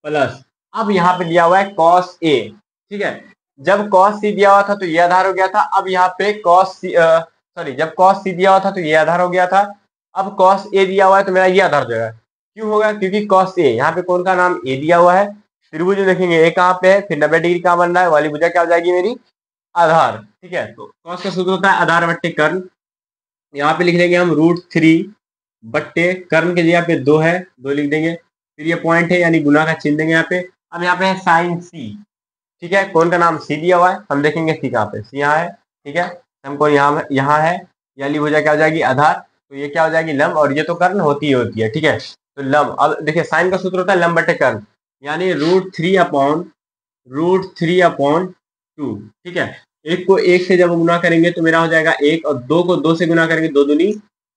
प्लस, अब यहाँ पे दिया हुआ है कॉस ए, ठीक है। जब कॉस सी दिया हुआ था तो ये आधार हो गया था, अब यहाँ पे कॉस सी, सॉरी, जब कॉस सी दिया हुआ था तो ये आधार हो गया था, अब कॉस ए दिया हुआ है तो मेरा ये आधार हो जाएगा। क्यों होगा, क्योंकि कॉस ए, यहाँ पे कौन का नाम ए दिया हुआ है, त्रिभुज में देखेंगे ए कहाँ पे है, फिर 90 डिग्री कहाँ बन रहा है, वाली भुजा क्या हो जाएगी मेरी, आधार, ठीक है। तो कॉस का सूत्र होता है आधार बट्टे कर्ण, यहाँ पे लिख देंगे हम √3 बट्टे कर्ण के जगह पे 2 है, 2 लिख देंगे, फिर ये पॉइंट है यानी गुना का चिन्ह देंगे यहाँ पे। अब यहाँ पे है साइन सी, ठीक है, कौन का नाम सी दिया हुआ है, हम देखेंगे सी कहाँ पे, सी यहाँ है, ठीक है, हमको यहाँ है, यानी भुजा क्या हो जाएगी, आधार, तो ये क्या हो जाएगी, लंब, और ये तो कर्ण होती है, ठीक है। तो लंब, अब देखिए साइन का सूत्र होता है लंब बटे कर्ण, यानी √3/2, ठीक है। एक को एक से जब गुना करेंगे तो मेरा हो जाएगा 1, और 2 को 2 से गुना करेंगे 2 दूनी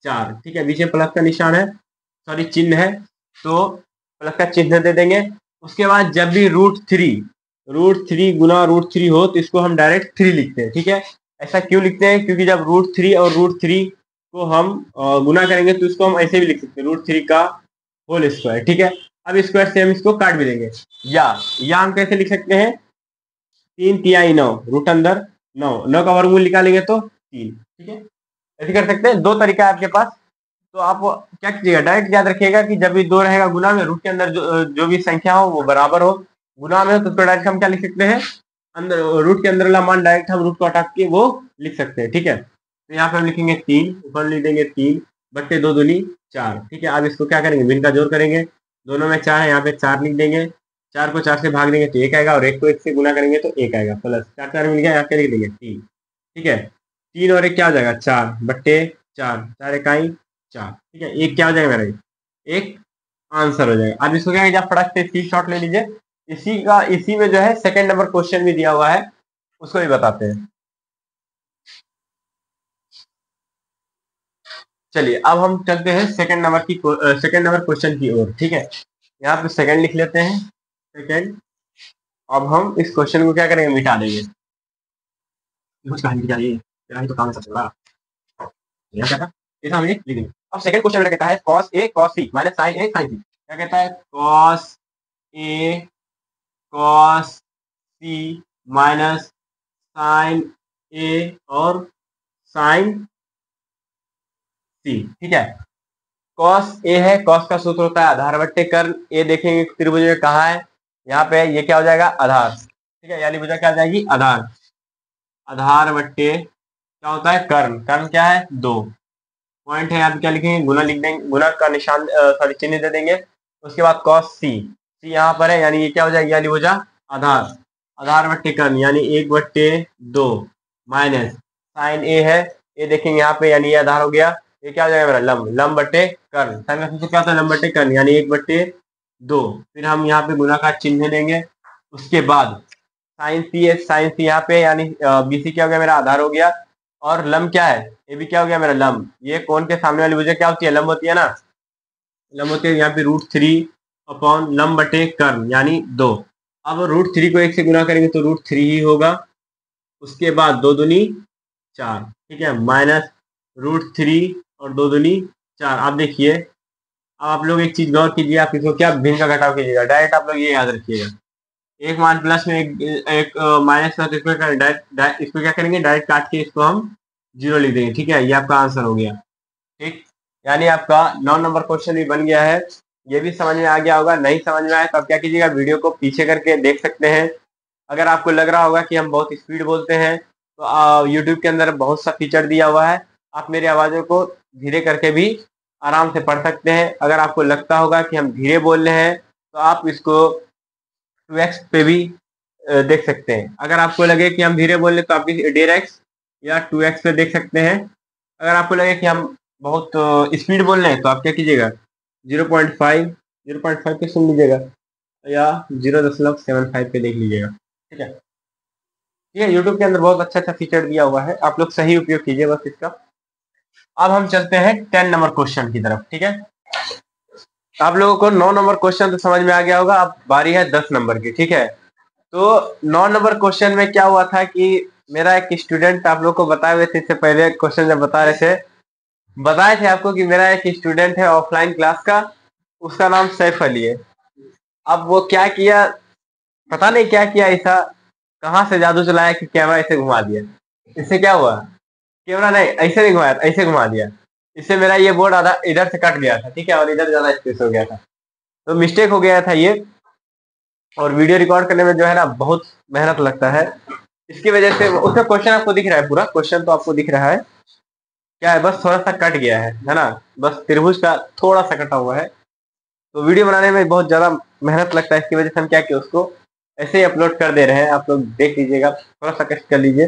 4, ठीक है। पीछे प्लस का निशान है, सॉरी चिन्ह है, तो प्लस का चिन्ह दे देंगे। उसके बाद जब भी √3 गुना √3 हो तो इसको हम डायरेक्ट 3 लिखते हैं, ठीक है। ऐसा क्यों लिखते हैं, क्योंकि जब √3 और √3 को हम गुना करेंगे तो इसको हम ऐसे भी लिख सकते हैं, √3 का होल स्क्वायर, ठीक है। अब स्क्वायर से हम इसको काट भी देंगे, या हम कैसे लिख सकते हैं, 3 तिहाई 9, रूट अंदर 9, 9 का वर्गमूल निकालेंगे तो 3, ठीक है। ऐसे कर सकते हैं, 2 तरीका है आपके पास। तो आप क्या कीजिएगा, डायरेक्ट याद रखिएगा कि जब भी 2 रहेगा गुना में, रूट के अंदर जो भी संख्या हो वो बराबर हो, गुना में हो तो डायरेक्ट हम क्या लिख सकते हैं, अंदर रूट के अंदर वाला मान डायरेक्ट हम रूट को हटा के वो लिख सकते हैं, ठीक है। तो यहाँ पे हम लिखेंगे 3, ऊपर लिख देंगे 3 बट्टे 2 दूनी 4, ठीक है। अब इसको क्या करेंगे, भिन्न का जोड़ करेंगे, दोनों में 4 है, यहाँ पे 4 लिख देंगे, 4 को 4 से भाग देंगे तो 1 आएगा, और 1 को 1 से गुना करेंगे तो 1 आएगा, प्लस 4 4 मिल गया, यहाँ पे लिख देंगे 3, ठीक है। 3 और 1 क्या हो जाएगा, 4 बट्टे 4, 4 इकाई 4, ठीक है। एक क्या हो जाएगा मेरा, एक आंसर हो जाएगा। अब इसको क्या कीजिए, फटाक से सी शॉट ले लीजिए, इसी में जो है सेकंड नंबर क्वेश्चन भी दिया हुआ है, उसको भी बताते हैं। चलिए अब हम चलते हैं सेकंड नंबर क्वेश्चन की ओर, ठीक है। यहाँ पे सेकंड लिख लेते हैं, सेकंड। अब हम इस क्वेश्चन को क्या करेंगे, मिटा देंगे, कुछ कहानी मिटा देंगे, तेरा ही तो काम है सबसे बड़ा, यहाँ क्या था, ये था, हमें लिख देंगे। अब सेकंड क्वेश्चन में कहता है cos a cos c minus sin a sin c, क्या कहता है, cos a cos c minus sin a और sin सी, ठीक है। कॉस ए है, कॉस का सूत्र होता है आधार बट्टे कर्ण। ए देखेंगे त्रिभुज में कहाँ है, यहाँ पे ये क्या हो जाएगा, आधार, ठीक है। यानी भुजा क्या हो जाएगी, आधार। आधार बट्टे क्या होता है, कर्ण। कर्ण क्या है, 2 पॉइंट है, यहाँ पे क्या लिखेंगे, गुना लिख देंगे, गुना का निशान सॉरी चिन्ह दे देंगे। उसके बाद कॉस सी, सी यहाँ पर है, यानी ये क्या हो जाएगी, यानी भुजा आधार। आधार बट्टे कर्ण यानी 1/2 माइनस साइन ए है, ये देखेंगे यहाँ पे, यानी ये आधार हो गया। ये क्या हो जाएगा मेरा, लंब, लंब बट्टे कर्ण। साइन का सूत्र क्या होता है, लंब बट्टे कर्ण यानी 1/2। फिर हम यहाँ पे गुना का चिन्ह देंगे। उसके बाद साइन सी है, साइन सी यहाँ पे, यानी बीसी क्या हो गया, मेरा आधार हो गया। और लंब क्या है, ये भी क्या हो गया मेरा, लंब। ये कोण के सामने वाली भुजा क्या होती है, लंब होती है ना, लंब होती है। यहाँ पे √3 लंब बटे कर्ण यानी 2। अब √3 को 1 से गुना करेंगे तो √3 ही होगा। उसके बाद 2 दूनी 4, ठीक है, माइनस √3 और 2 दूनी 4। आप देखिए, अब आप लोग एक चीज गौर कीजिए, आप इसको क्या भिन्न का घटाव कीजिएगा, डायरेक्ट आप लोग ये याद रखिएगा, एक मान प्लस में एक माइनस में, तो इसको डायरेक्ट इसको क्या करेंगे, डायरेक्ट काट के इसको हम 0 लिख देंगे, ठीक है। ये आपका आंसर हो गया, ठीक। यानी आपका 9 नंबर क्वेश्चन भी बन गया है। ये भी समझ में आ गया होगा। नहीं समझ में आया तो आप क्या कीजिएगा, वीडियो को पीछे करके देख सकते हैं। अगर आपको लग रहा होगा कि हम बहुत स्पीड बोलते हैं तो यूट्यूब के अंदर बहुत सा फीचर दिया हुआ है, आप मेरी आवाज़ों को धीरे करके भी आराम से पढ़ सकते हैं। अगर आपको लगता होगा कि हम धीरे बोल रहे हैं तो आप इसको 2x पे भी देख सकते हैं। अगर आपको लगे कि हम धीरे बोल रहे तो आप DRX या 2x पे देख सकते हैं। अगर आपको लगे कि हम बहुत स्पीड बोल रहे हैं तो आप क्या कीजिएगा, 0.5 पे सुन लीजिएगा या 0.75 पे देख लीजिएगा, ठीक है। ये यूट्यूब के अंदर बहुत अच्छा अच्छा फीचर दिया हुआ है, आप लोग सही उपयोग कीजिए बस इसका। अब हम चलते हैं 10 नंबर क्वेश्चन की तरफ, ठीक है। आप लोगों को 9 नंबर क्वेश्चन तो समझ में आ गया होगा, अब बारी है 10 नंबर की, ठीक है। तो 9 नंबर क्वेश्चन में क्या हुआ था कि मेरा एक स्टूडेंट, आप लोग को बताए हुए थे इससे पहले क्वेश्चन जब बता रहे थे, बताए थे आपको कि मेरा एक स्टूडेंट है ऑफलाइन क्लास का, उसका नाम सैफ अली है। अब वो क्या किया, पता नहीं क्या किया ऐसा, कहाँ से जादू चलाया कि कैमरा ऐसे घुमा दिया। इससे क्या हुआ, कैमरा नहीं ऐसे नहीं घुमाया, ऐसे घुमा दिया। इससे मेरा ये बोर्ड आधा इधर से कट गया था, ठीक है, और इधर ज्यादा स्पेस हो गया था, तो मिस्टेक हो गया था ये। और वीडियो रिकॉर्ड करने में जो है ना बहुत मेहनत लगता है, इसकी वजह से उसका क्वेश्चन आपको दिख रहा है, पूरा क्वेश्चन तो आपको दिख रहा है, क्या है बस थोड़ा सा कट गया है ना, बस त्रिभुज का थोड़ा सा कटा हुआ है। तो वीडियो बनाने में बहुत ज्यादा मेहनत लगता है, इसकी वजह से हम क्या किए, उसको ऐसे ही अपलोड कर दे रहे हैं। आप लोग देख लीजिएगा, थोड़ा सा कष्ट कर लीजिए।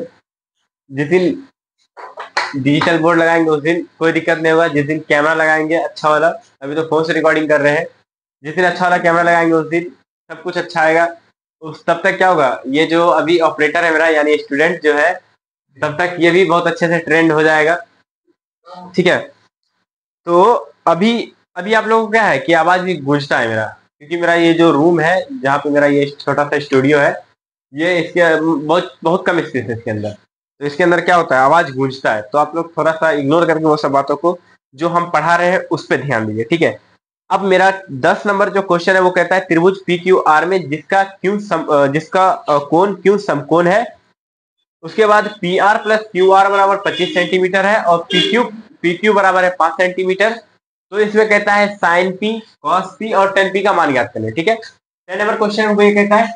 जिस दिन डिजिटल बोर्ड लगाएंगे उस दिन कोई दिक्कत नहीं होगा, जिस दिन कैमरा लगाएंगे अच्छा वाला, अभी तो फोन से रिकॉर्डिंग कर रहे हैं, जिस दिन अच्छा वाला कैमरा लगाएंगे उस दिन सब कुछ अच्छा आएगा। उस तब तक क्या होगा, ये जो अभी ऑपरेटर है मेरा यानी स्टूडेंट जो है, तब तक ये भी बहुत अच्छे से ट्रेंड हो जाएगा, ठीक है। तो अभी अभी आप लोगों को क्या है कि आवाज भी गूंजता है मेरा, क्योंकि मेरा ये जो रूम है जहाँ पे मेरा ये छोटा सा स्टूडियो है, ये इसके बहुत बहुत कम स्पेस है इसके अंदर, तो इसके अंदर क्या होता है, आवाज गूंजता है। तो आप लोग थोड़ा सा इग्नोर करके वो सब बातों को जो हम पढ़ा रहे हैं उस पर ध्यान दीजिए, ठीक है। अब मेरा 10 नंबर जो क्वेश्चन है वो कहता है त्रिभुज PQR में जिसका कोण क्यू समकोण है। उसके बाद PR प्लस QR बराबर 25 सेंटीमीटर है और PQ बराबर है 5 सेंटीमीटर। तो इसमें कहता है साइन P, cos P और tan P का मान ज्ञात करना, ठीक है। 10 नंबर क्वेश्चन हमको ये कहता है,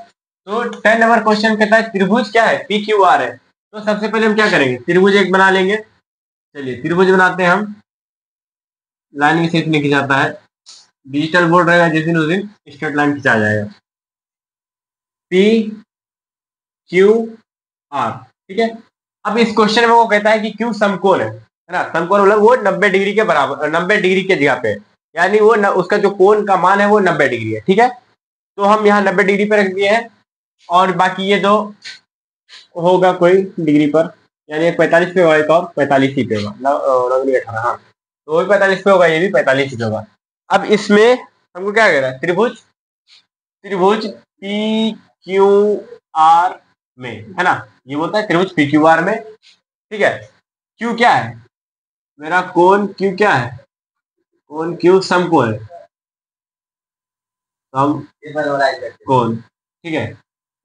तो 10 नंबर क्वेश्चन कहता है त्रिभुज क्या है, PQR है। तो सबसे पहले हम क्या करेंगे, त्रिभुज एक बना लेंगे। चलिए त्रिभुज बनाते हैं हम, लाइन के नहीं खिंचाता है, डिजिटल बोर्ड रहेगा जिस दिन उस दिन स्ट्रेट लाइन खिंचा जाएगा, PQR, ठीक है। अब इस क्वेश्चन में वो कहता है कि क्यों समकोण है ना, समकोण मतलब वो 90 डिग्री के बराबर, 90 डिग्री के जगह पे, यानी वो उसका जो कोण का मान है वो 90 डिग्री है, ठीक है। तो हम यहाँ 90 डिग्री पे रख दिए हैं, और बाकी ये दो होगा कोई डिग्री पर, यानी 45 पे होगा, एक और 45 ही पे होगा, 18, हाँ, तो वही 45 पे होगा, ये भी 45 ही पे होगा। अब इसमें हमको क्या कह रहा है, त्रिभुज त्रिभुज PQR में, है ना, ये बोलता है त्रिभुज PQR में, ठीक है। Q क्या है, मेरा कोण Q क्या है, कोण Q समकोण है, कोण, ठीक है।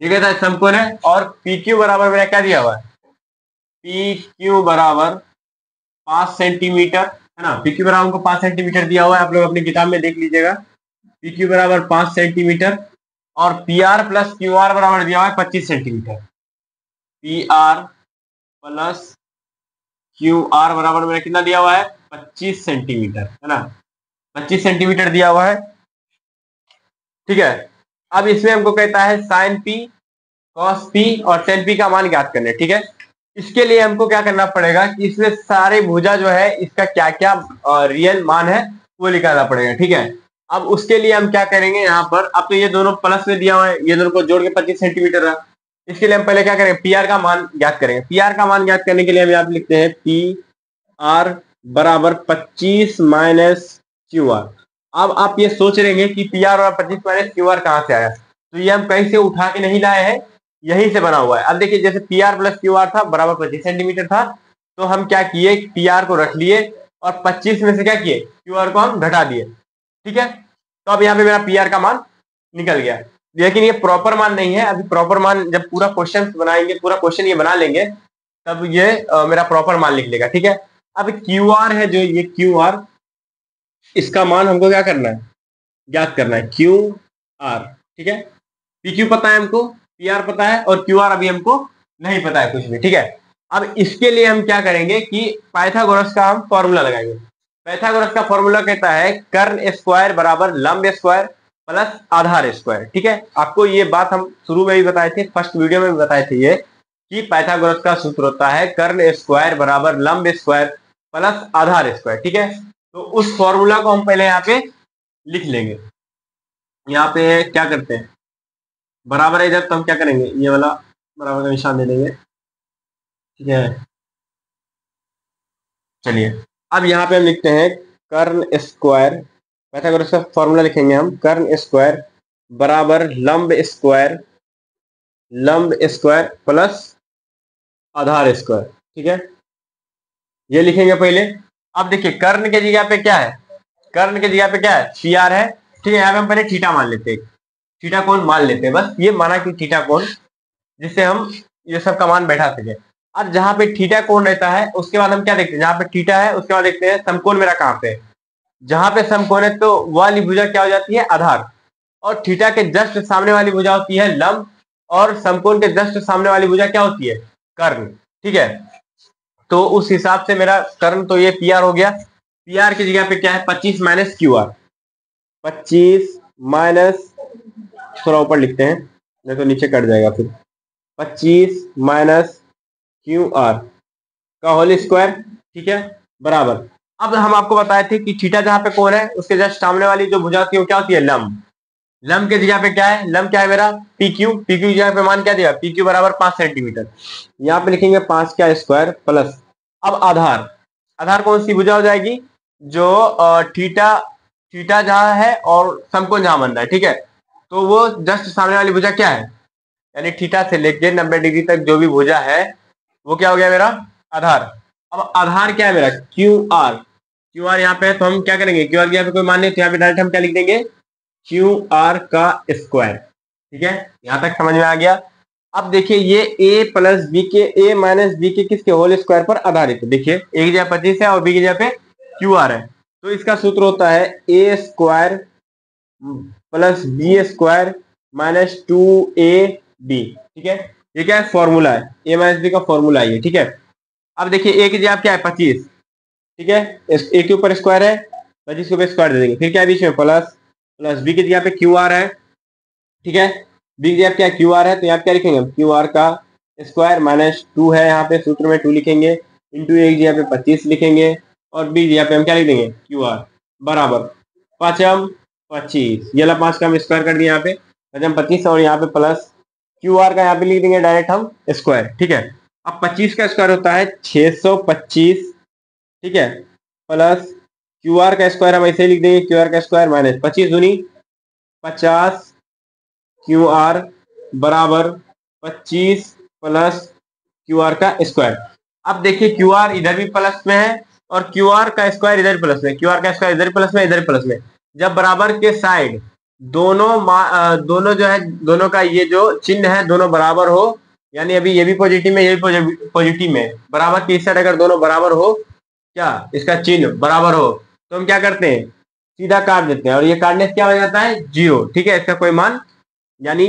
ये कहता है समकोण है, और PQ बराबर मेरा क्या दिया हुआ है, PQ बराबर 5 सेंटीमीटर, है ना। पी क्यू बराबर हमको 5 सेंटीमीटर दिया हुआ है, आप लोग अपनी किताब में देख लीजिएगा। पी क्यू बराबर 5 सेंटीमीटर और P R plus Q R बराबर दिया हुआ है 25 centimetre. P R plus Q R बराबर मेरा कितना दिया हुआ है 25 सेंटीमीटर, है ना। 25 सेंटीमीटर दिया हुआ है, ठीक है। अब इसमें हमको कहता है साइन पी, कॉस पी और टेन पी का मान ज्ञात करने, ठीक है। इसके लिए हमको क्या करना पड़ेगा कि इसमें सारे भुजा जो है इसका क्या क्या रियल मान है वो निकालना पड़ेगा, ठीक है। अब उसके लिए हम क्या करेंगे, यहाँ पर अब तो ये दोनों प्लस में दिया हुआ है, ये दोनों को जोड़ के 25 सेंटीमीटर है। इसके लिए हम पहले क्या करेंगे, पी आर का मान ज्ञात करेंगे। पी आर का मान ज्ञात करने के लिए हम यहाँ पे लिखते हैं पी आर बराबर 25 माइनस क्यू आर। अब आप ये सोच रहे हैं कि पी आर और 25 माइनस क्यू आर कहाँ से आया, तो ये हम कहीं से उठा के नहीं लाए हैं, यहीं से बना हुआ है। अब देखिए जैसे P R plus Q R था बराबर 25 सेंटीमीटर था, तो हम क्या किए, पी आर को रख लिए और 25 में से क्या किए, क्यू आर को हम घटा दिए, ठीक है। तो अब यहाँ पे मेरा पी आर का मान निकल गया, लेकिन ये प्रॉपर मान नहीं है। अभी प्रॉपर मान जब पूरा क्वेश्चन बनाएंगे, पूरा क्वेश्चन ये बना लेंगे, तब ये मेरा प्रॉपर मान लिख लेगा, ठीक है। अब क्यू आर है जो ये क्यू आर, इसका मान हमको क्या करना है, ज्ञात करना है क्यू आर, ठीक है। पी क्यू पता है हमको, पी आर पता है और क्यू आर अभी हमको नहीं पता है कुछ भी, ठीक है। अब इसके लिए हम क्या करेंगे कि पाइथागोरस का हम फॉर्मूला लगाएंगे। पाइथागोरस का फॉर्मूला कहता है कर्ण स्क्वायर बराबर लंब स्क्वायर प्लस आधार स्क्वायर, ठीक है। आपको ये बात हम शुरू में भी बताए थे, फर्स्ट वीडियो में भी बताए थे ये, कि पाइथागोरस का सूत्र होता है कर्ण स्क्वायर बराबर लंब स्क्वायर प्लस आधार स्क्वायर, ठीक है। तो उस फॉर्मूला को हम पहले यहाँ पे लिख लेंगे। यहाँ पे क्या करते हैं, बराबर है इधर, तो हम क्या करेंगे, ये वाला बराबर का निशान दे देंगे, ठीक है। चलिए अब यहाँ पे हम लिखते हैं कर्ण स्क्वायर, पाइथागोरस का फॉर्मूला लिखेंगे हम, कर्ण स्क्वायर बराबर लंब स्क्वायर प्लस आधार स्क्वायर, ठीक है। ये लिखेंगे पहले। अब देखिए कर्ण के जगह पे क्या है, कर्ण के जगह पे क्या है, पी आर है, ठीक है। यहाँ पे हम पहले थीटा मान लेते हैं, थीटा कोण मान लेते हैं, बस ये माना कि थीटा कोण, जिससे हम ये सब का मान बैठा सके। और जहां पे थीटा कोण रहता है उसके बाद हम क्या देखते हैं, जहां पे थीटा है उसके बाद देखते हैं समकोण मेरा कहाँ पे है। जहां पे समकोण है तो वाली भुजा क्या हो जाती है, आधार, और थीटा के जस्ट सामने वाली भुजा होती है लंब, और समकोण के जस्ट सामने वाली भुजा क्या होती है, कर्ण, ठीक है। तो उस हिसाब से मेरा कर्ण तो ये पी आर हो गया। पी आर की जगह पे क्या है 25 माइनस क्यू आर, 25 माइनस, थोड़ा ऊपर लिखते हैं नहीं तो नीचे कट जाएगा फिर, 25 माइनस क्यू आर का होल स्क्वायर, ठीक है, बराबर। अब हम आपको बताए थे कि थीटा जहां पे कोण है उसके जस्ट सामने वाली जो भुजा होती है वो क्या होती है, लंब। लंब के जगह पे क्या है, लंब क्या है मेरा पी क्यू, पी क्यू जगह पे मान क्या दिया, पी क्यू बराबर 5 सेंटीमीटर, यहाँ पे लिखेंगे 5 का स्क्वायर प्लस, अब आधार, आधार कौन सी भुजा हो जाएगी, जो थीटा, थीटा जहां है और समकोण जहां बन रहा है, ठीक है। तो वो जस्ट सामने वाली भुजा क्या है, यानी थीटा से लेके 90 डिग्री तक जो भी भुजा है वो क्या हो गया मेरा आधार। अब आधार क्या है मेरा क्यू आर, क्यू आर यहाँ पे है तो हम क्या करेंगे, क्यू आर यहाँ पे कोई मान नहीं तो यहाँ पे डायरेक्ट हम क्या लिख देंगे, क्यू आर का स्क्वायर, ठीक है। यहां तक समझ में आ गया। अब देखिए ये a प्लस बी के, a माइनस बी के किसके होल स्क्वायर पर आधारित है। देखिए a की जगह 25 है और b की जगह पे क्यू आर है, तो इसका सूत्र होता है a square plus B square minus 2ab, ठीक है। ये क्या है, फॉर्मूला है, a माइनस बी का फॉर्मूला है ये, ठीक है। अब देखिए a की जगह क्या है 25, ठीक है, a के ऊपर स्क्वायर है, 25 के ऊपर स्क्वायर दे देंगे, फिर क्या है बीच में प्लस, प्लस बी की जगह पे क्यू आर है, ठीक है। बी की जगह क्या क्यू आर है तो यहाँ क्या लिखेंगे, क्यू आर का स्क्वायर माइनस 2 है, यहाँ पे सूत्र में 2 लिखेंगे, इंटू ए की जगह पे 25 लिखेंगे, और बी की जगह पे हम क्या लिख देंगे, क्यू आर बराबर 5m 25, ये ला 5 का हम स्क्वायर कर दिए यहाँ पे 5m 25, और यहाँ पे प्लस क्यू आर का यहाँ पे लिख देंगे डायरेक्ट हम स्क्वायर, ठीक है। अब 25 का स्क्वायर होता है 625, ठीक है, प्लस क्यू आर का स्क्वायर हम ऐसे ही लिख देंगे, क्यू आर का स्क्वायर माइनस 25 दूनी 50 क्यू आर बराबर 25 प्लस क्यू आर का स्क्वायर। अब देखिए क्यू आर इधर भी प्लस में है और क्यू आर का स्क्वायर इधर प्लस में, क्यू आर का स्क्वायर इधर प्लस में, इधर प्लस में। जब बराबर के साइड दोनों दोनों जो है, दोनों का ये जो चिन्ह है दोनों बराबर हो, यानी अभी ये भी पॉजिटिव में ये भी पॉजिटिव में, बराबर की इस साइड अगर दोनों बराबर हो, क्या इसका चिन्ह बराबर हो तो हम क्या करते हैं, सीधा काट देते हैं, और ये काटने से क्या हो जाता है, जीरो। ठीक है, इसका कोई मान, यानी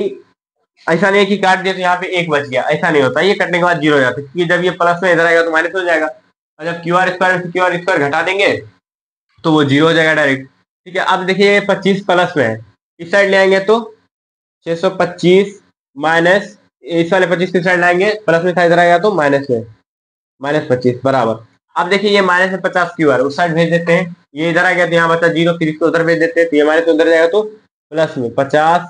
ऐसा नहीं है कि काट दिया तो यहाँ पे एक बच गया, ऐसा नहीं होता, ये कटने के बाद जीरो हो जाता है, क्योंकि जब ये प्लस में इधर आएगा तो माइनस हो जाएगा, और जब क्यू आर स्क्वायर में क्यू आर स्क्वायर घटा देंगे तो वो जीरो हो जाएगा डायरेक्ट। ठीक है, अब देखिए ये 25 प्लस में है, इस साइड ले आएंगे तो 625 माइनस, इस वाले 25 की साइड लाएंगे, प्लस में था इधर आएगा तो माइनस में, -25 बराबर। अब देखिए ये माइनस में 50 क्यू आर उस साइड भेज देते हैं, ये इधर आ गया तो यहाँ बचा जीरो, फिर इसको उधर भेज देते हैं, तो ये माइनस उधर जाएगा तो प्लस में 50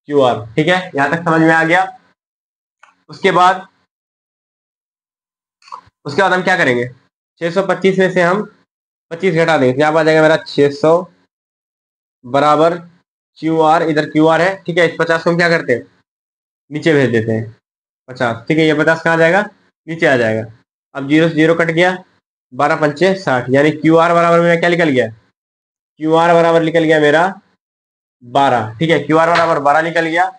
क्यू आर। ठीक है, यहाँ तक समझ में आ गया। उसके बाद हम क्या करेंगे, 625 में से हम 25 घटा देंगे, क्या आ जाएगा मेरा 600 बराबर क्यू आर, इधर क्यू आर है। ठीक है, इस 50 को हम क्या करते हैं, नीचे भेज देते हैं 50। ठीक है, ये 50 कहाँ जाएगा, नीचे आ जाएगा। अब जीरो से जीरो कट गया, 12 पंचे 60, यानी क्यू आर बराबर मेरा क्या निकल गया, क्यू आर बराबर निकल गया मेरा 12। ठीक है, क्यू आर बराबर 12 निकल गया।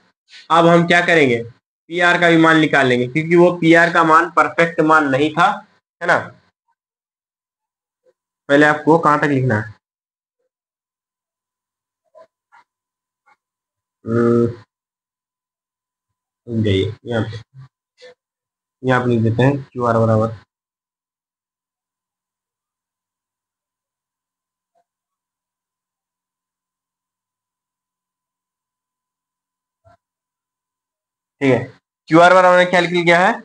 अब हम क्या करेंगे, पी आर का भी मान निकाल लेंगे, क्योंकि वो पी आर का मान परफेक्ट मान नहीं था, है ना। पहले आपको कहां तक लिखना है, जाइए यहाँ पे लिख देते हैं क्यू आर बराबर, ठीक है, क्यू आर बराबर क्या लिख गया है,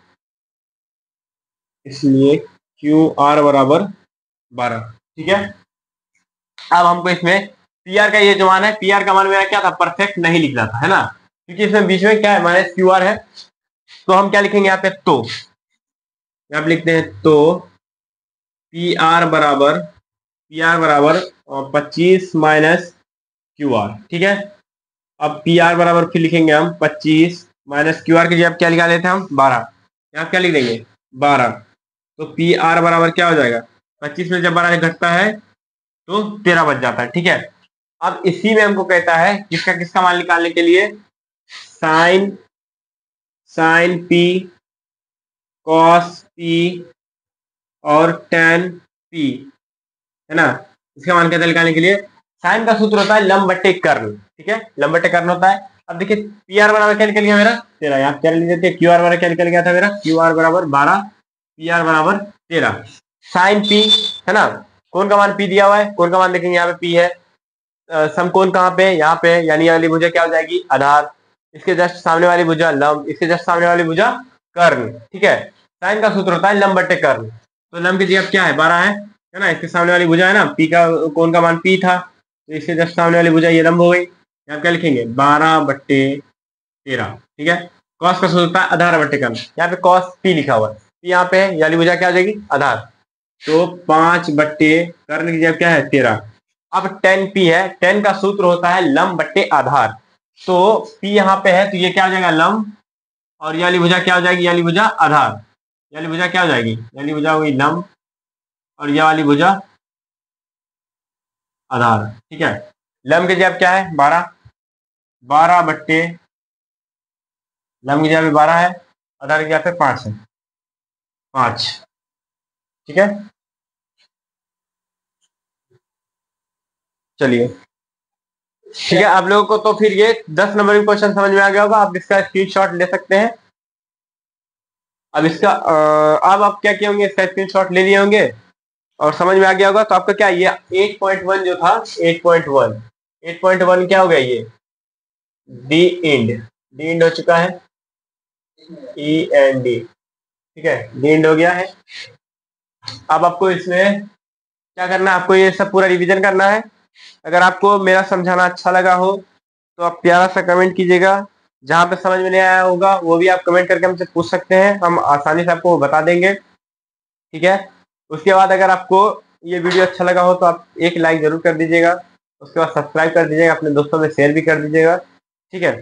इसलिए क्यू आर बराबर 12। ठीक है, अब हमको इसमें पी आर का ये जो मान है, पी आर का मान मेरा क्या था, परफेक्ट नहीं लिखना था, है ना, क्योंकि इसमें बीच में क्या है, माइनस क्यू आर है, तो हम क्या लिखेंगे यहाँ पे, तो यहाँ पे लिखते हैं तो पी आर बराबर 25 माइनस क्यू आर। ठीक है, अब पी आर बराबर फिर लिखेंगे हम 25 माइनस क्यू आर की जगह क्या निकाले थे हम, 12, यहाँ क्या लिख देंगे 12, तो पी आर बराबर क्या हो जाएगा, 25 में जब 12 घटता है तो 13 बच जाता है। ठीक है, अब इसी में हमको कहता है किसका किसका मान निकालने के लिए, sine sine P, cos P और टेन पी, है ना। इसका मान कैसे निकालने के लिए, साइन का सूत्र होता है लंब बट्टे कर्ण। ठीक है, लंब बट्टे कर्ण होता है। अब देखिए पी आर बराबर क्या निकल गया मेरा 13, यहाँ क्या लिख देते हैं, क्यू आर बराबर क्या निकल गया था मेरा, क्यू आर बराबर 12, पी आर बराबर 13, साइन पी, है ना। कौन का मान पी दिया हुआ है, कौन का मान देखेंगे, यहाँ पे पी है, समकोण कहाँ पे, यहाँ पे, यानी ये वाली भुजा क्या हो जाएगी, आधार, इसके जस्ट सामने वाली भुजा लंब, इसके जस्ट सामने वाली भुजा कर्ण। ठीक है, साइन का सूत्र होता है लंब बट्टे कर्ण, तो लंब की जगह क्या है 12 है ना, इसके सामने वाली भुजा है ना, पी का कौन का मान पी था, तो इसके जस्ट सामने वाली भुजा ये लंब हो गई, यहाँ क्या लिखेंगे 12/13। ठीक है, कॉस का सूत्र होता है आधार बट्टे कर्ण, यहाँ पे कॉस पी लिखा हुआ है, पी यहाँ पे है, ये वाली भुजा क्या हो जाएगी आधार, तो 5/कर्ण की जगह क्या है 13। अब टेन पी है, टेन का सूत्र होता है लंब बट्टे आधार, तो पी यहाँ पे है तो ये क्या हो जाएगा लंब, और ये वाली भुजा क्या हो जाएगी, ये वाली भुजा आधार, ये वाली भुजा क्या हो जाएगी, ये वाली भुजा होगी लंब, और ये वाली भुजा आधार। ठीक है, लंब की जगह क्या है 12, 12/, लंब की जगह 12 है, आधार की जगह पे 5 है, 5। ठीक है, चलिए ठीक है, आप लोगों को तो फिर ये 10 नंबर का क्वेश्चन समझ में आ गया होगा, आप इसका स्क्रीनशॉट ले सकते हैं। अब इसका अब आप क्या किए होंगे, इसका स्क्रीनशॉट ले लिए होंगे और समझ में आ गया होगा, तो आपका क्या ये 8.1 जो था 8.1 क्या हो गया, ये डी इंड हो चुका है, ई एन डी। ठीक है, डी इंड हो गया है। अब आपको इसमें क्या करना है, आपको ये सब पूरा रिवीजन करना है। अगर आपको मेरा समझाना अच्छा लगा हो तो आप प्यारा सा कमेंट कीजिएगा, जहां पे समझ में नहीं आया होगा वो भी आप कमेंट करके हमसे पूछ सकते हैं, हम आसानी से आपको बता देंगे। ठीक है, उसके बाद अगर आपको ये वीडियो अच्छा लगा हो तो आप एक लाइक जरूर कर दीजिएगा, उसके बाद सब्सक्राइब कर दीजिएगा, अपने दोस्तों में शेयर भी कर दीजिएगा। ठीक है,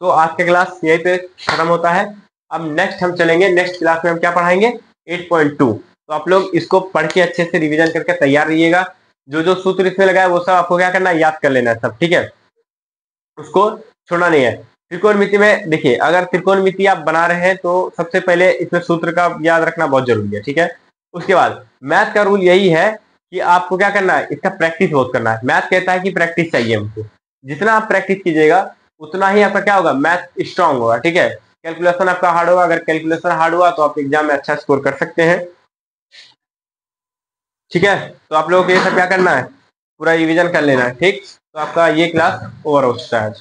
तो आज का क्लास यहीं पे खत्म होता है। अब नेक्स्ट हम चलेंगे, नेक्स्ट क्लास में हम क्या पढ़ाएंगे 8.2, तो आप लोग इसको पढ़ के अच्छे से रिवीजन करके तैयार रहिएगा। जो जो सूत्र इसमें लगा है वो सब आपको क्या करना है, याद कर लेना है सब। ठीक है, उसको छोड़ना नहीं है। त्रिकोणमिति में देखिए, अगर त्रिकोणमिति आप बना रहे हैं तो सबसे पहले इसमें सूत्र का याद रखना बहुत जरूरी है। ठीक है, उसके बाद मैथ का रूल यही है कि आपको क्या करना है, इसका प्रैक्टिस बहुत करना है। मैथ कहता है कि प्रैक्टिस चाहिए हमको, जितना आप प्रैक्टिस कीजिएगा उतना ही आपका क्या होगा, मैथ स्ट्रांग होगा। ठीक है, कैलकुलेशन आपका हार्ड होगा, अगर कैलकुलेशन हार्ड हुआ तो आप एग्जाम में अच्छा स्कोर कर सकते हैं। ठीक है, तो आप लोगों को ये सब क्या करना है, पूरा रिवीजन कर लेना है। ठीक, तो आपका ये क्लास ओवर हो चुका है।